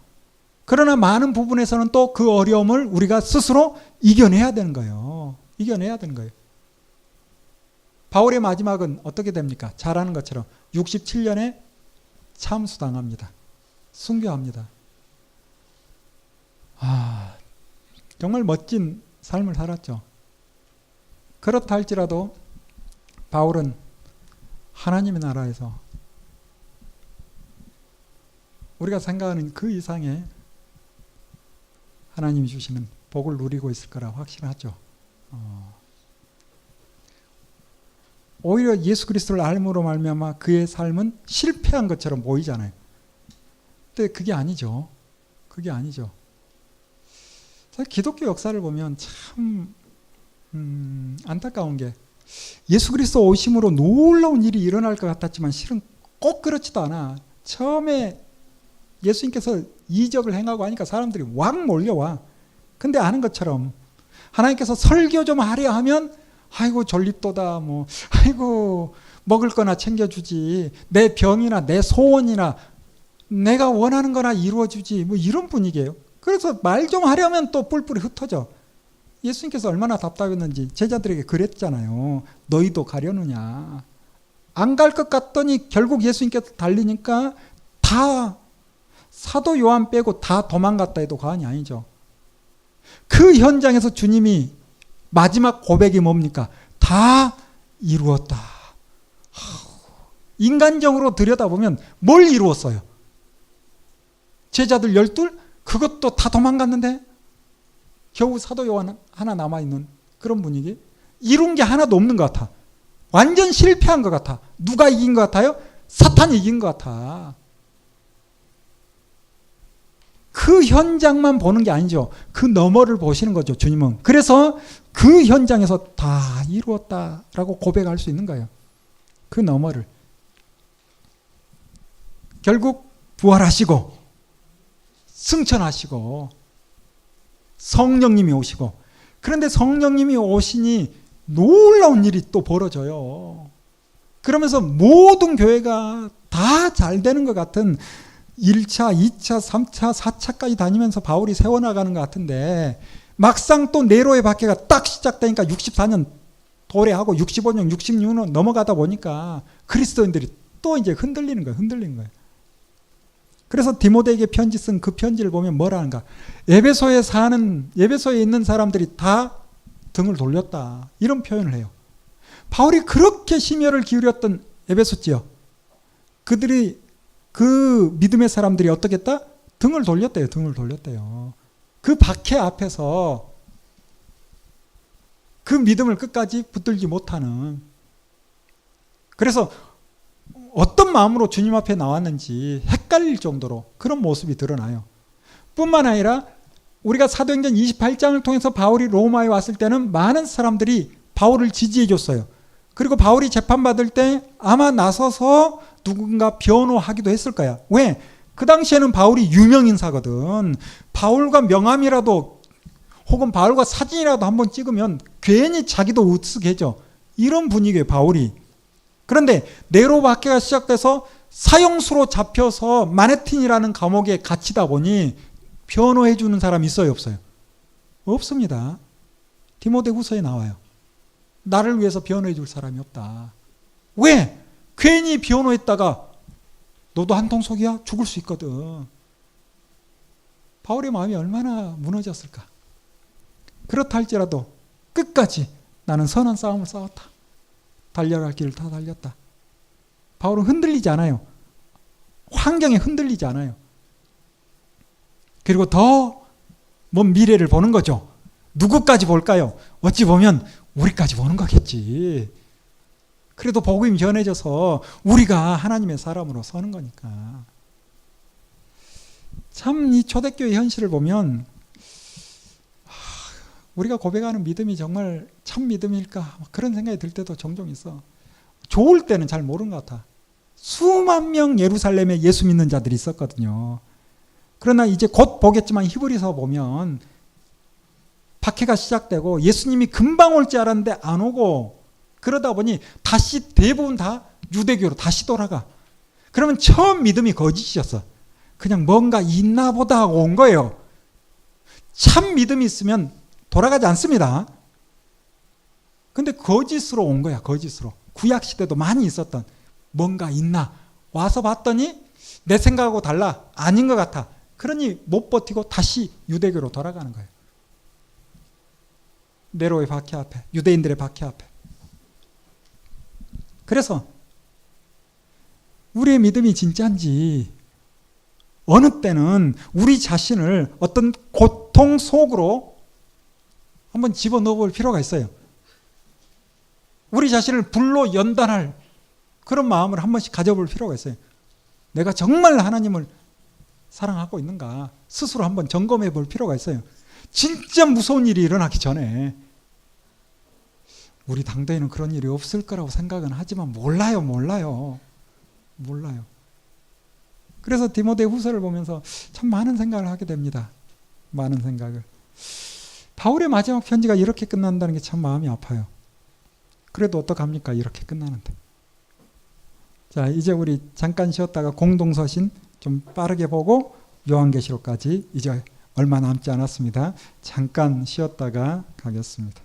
그러나 많은 부분에서는 또 그 어려움을 우리가 스스로 이겨내야 되는 거예요. 이겨내야 되는 거예요. 바울의 마지막은 어떻게 됩니까? 잘하는 것처럼 67년에 참수당합니다. 순교합니다. 정말 멋진 삶을 살았죠. 그렇다 할지라도 바울은 하나님의 나라에서 우리가 생각하는 그 이상의 하나님이 주시는 복을 누리고 있을 거라 확신하죠. 오히려 예수 그리스도를 알므로 말미암아 그의 삶은 실패한 것처럼 보이잖아요. 근데 그게 아니죠. 그게 아니죠. 사실 기독교 역사를 보면 참 안타까운 게 예수 그리스도 오심으로 놀라운 일이 일어날 것 같았지만 실은 꼭 그렇지도 않아. 처음에 예수님께서 이적을 행하고 하니까 사람들이 왕 몰려와. 근데 아는 것처럼 하나님께서 설교 좀 하려 하면 아이고 졸립도다 뭐 아이고 먹을 거나 챙겨주지 내 병이나 내 소원이나 내가 원하는 거나 이루어주지 뭐 이런 분위기예요. 그래서 말 좀 하려면 또 뿔뿔이 흩어져. 예수님께서 얼마나 답답했는지 제자들에게 그랬잖아요. 너희도 가려느냐. 안 갈 것 같더니 결국 예수님께서 달리니까 다 사도 요한 빼고 다 도망갔다 해도 과언이 아니죠. 그 현장에서 주님이 마지막 고백이 뭡니까? 다 이루었다. 인간적으로 들여다보면 뭘 이루었어요? 제자들 12? 그것도 다 도망갔는데 겨우 사도 요한 하나 남아있는 그런 분위기? 이룬 게 하나도 없는 것 같아. 완전 실패한 것 같아. 누가 이긴 것 같아요? 사탄이 이긴 것 같아. 그 현장만 보는 게 아니죠. 그 너머를 보시는 거죠, 주님은. 그래서 그 현장에서 다 이루었다라고 고백할 수 있는 거예요. 그 너머를. 결국 부활하시고 승천하시고 성령님이 오시고 그런데 성령님이 오시니 놀라운 일이 또 벌어져요. 그러면서 모든 교회가 다 잘 되는 것 같은 1차, 2차, 3차, 4차까지 다니면서 바울이 세워나가는 것 같은데 막상 또 네로의 박해가 딱 시작되니까 64년 도래하고 65년, 66년 넘어가다 보니까 그리스도인들이 또 이제 흔들리는 거예요. 그래서 디모데에게 편지 쓴 그 편지를 보면 뭐라 하는가? 에베소에 있는 사람들이 다 등을 돌렸다. 이런 표현을 해요. 바울이 그렇게 심혈을 기울였던 에베소 지역, 그들이 그 믿음의 사람들이 어떻게 했다? 등을 돌렸대요. 그 박해 앞에서 그 믿음을 끝까지 붙들지 못하는, 그래서 어떤 마음으로 주님 앞에 나왔는지 헷갈릴 정도로 그런 모습이 드러나요. 뿐만 아니라 우리가 사도행전 28장을 통해서 바울이 로마에 왔을 때는 많은 사람들이 바울을 지지해 줬어요. 그리고 바울이 재판받을 때 아마 나서서 누군가 변호하기도 했을 거야. 왜? 그 당시에는 바울이 유명 인사거든. 바울과 명함이라도 혹은 바울과 사진이라도 한번 찍으면 괜히 자기도 으쓱해져. 이런 분위기예요, 바울이. 그런데 네로 박해가 시작돼서 사형수로 잡혀서 마네틴이라는 감옥에 갇히다 보니 변호해 주는 사람이 있어요, 없어요? 없습니다. 디모데후서에 나와요. 나를 위해서 변호해 줄 사람이 없다. 왜? 괜히 변호했다가 너도 한통속이야? 죽을 수 있거든. 바울의 마음이 얼마나 무너졌을까? 그렇다 할지라도 끝까지 나는 선한 싸움을 싸웠다. 달려갈 길을 다 달렸다. 바울은 흔들리지 않아요. 환경에 흔들리지 않아요. 그리고 더 먼 미래를 보는 거죠. 누구까지 볼까요? 어찌 보면 우리까지 보는 거겠지. 그래도 복음이 전해져서 우리가 하나님의 사람으로 서는 거니까. 참 이 초대교회 현실을 보면 우리가 고백하는 믿음이 정말 참 믿음일까? 그런 생각이 들 때도 종종 있어. 좋을 때는 잘 모르는 것 같아. 수만 명 예루살렘에 예수 믿는 자들이 있었거든요. 그러나 이제 곧 보겠지만 히브리서 보면 박해가 시작되고 예수님이 금방 올 줄 알았는데 안 오고, 그러다 보니 다시 대부분 다 유대교로 다시 돌아가. 그러면 처음 믿음이 거짓이었어. 그냥 뭔가 있나 보다 하고 온 거예요. 참 믿음이 있으면 돌아가지 않습니다. 근데 거짓으로 온 거야, 거짓으로. 구약시대도 많이 있었던, 뭔가 있나. 와서 봤더니 내 생각하고 달라. 아닌 것 같아. 그러니 못 버티고 다시 유대교로 돌아가는 거예요. 네로의 박해 앞에, 유대인들의 박해 앞에. 그래서 우리의 믿음이 진짜인지 어느 때는 우리 자신을 어떤 고통 속으로 한번 집어넣어 볼 필요가 있어요. 우리 자신을 불로 연단할 그런 마음을 한 번씩 가져볼 필요가 있어요. 내가 정말 하나님을 사랑하고 있는가 스스로 한번 점검해 볼 필요가 있어요. 진짜 무서운 일이 일어나기 전에. 우리 당대에는 그런 일이 없을 거라고 생각은 하지만 몰라요. 그래서 디모데 후서를 보면서 참 많은 생각을 하게 됩니다. 많은 생각을. 바울의 마지막 편지가 이렇게 끝난다는 게 참 마음이 아파요. 그래도 어떡합니까? 이렇게 끝나는데. 자, 이제 우리 잠깐 쉬었다가 공동서신 좀 빠르게 보고 요한계시록까지 이제 얼마 남지 않았습니다. 잠깐 쉬었다가 가겠습니다.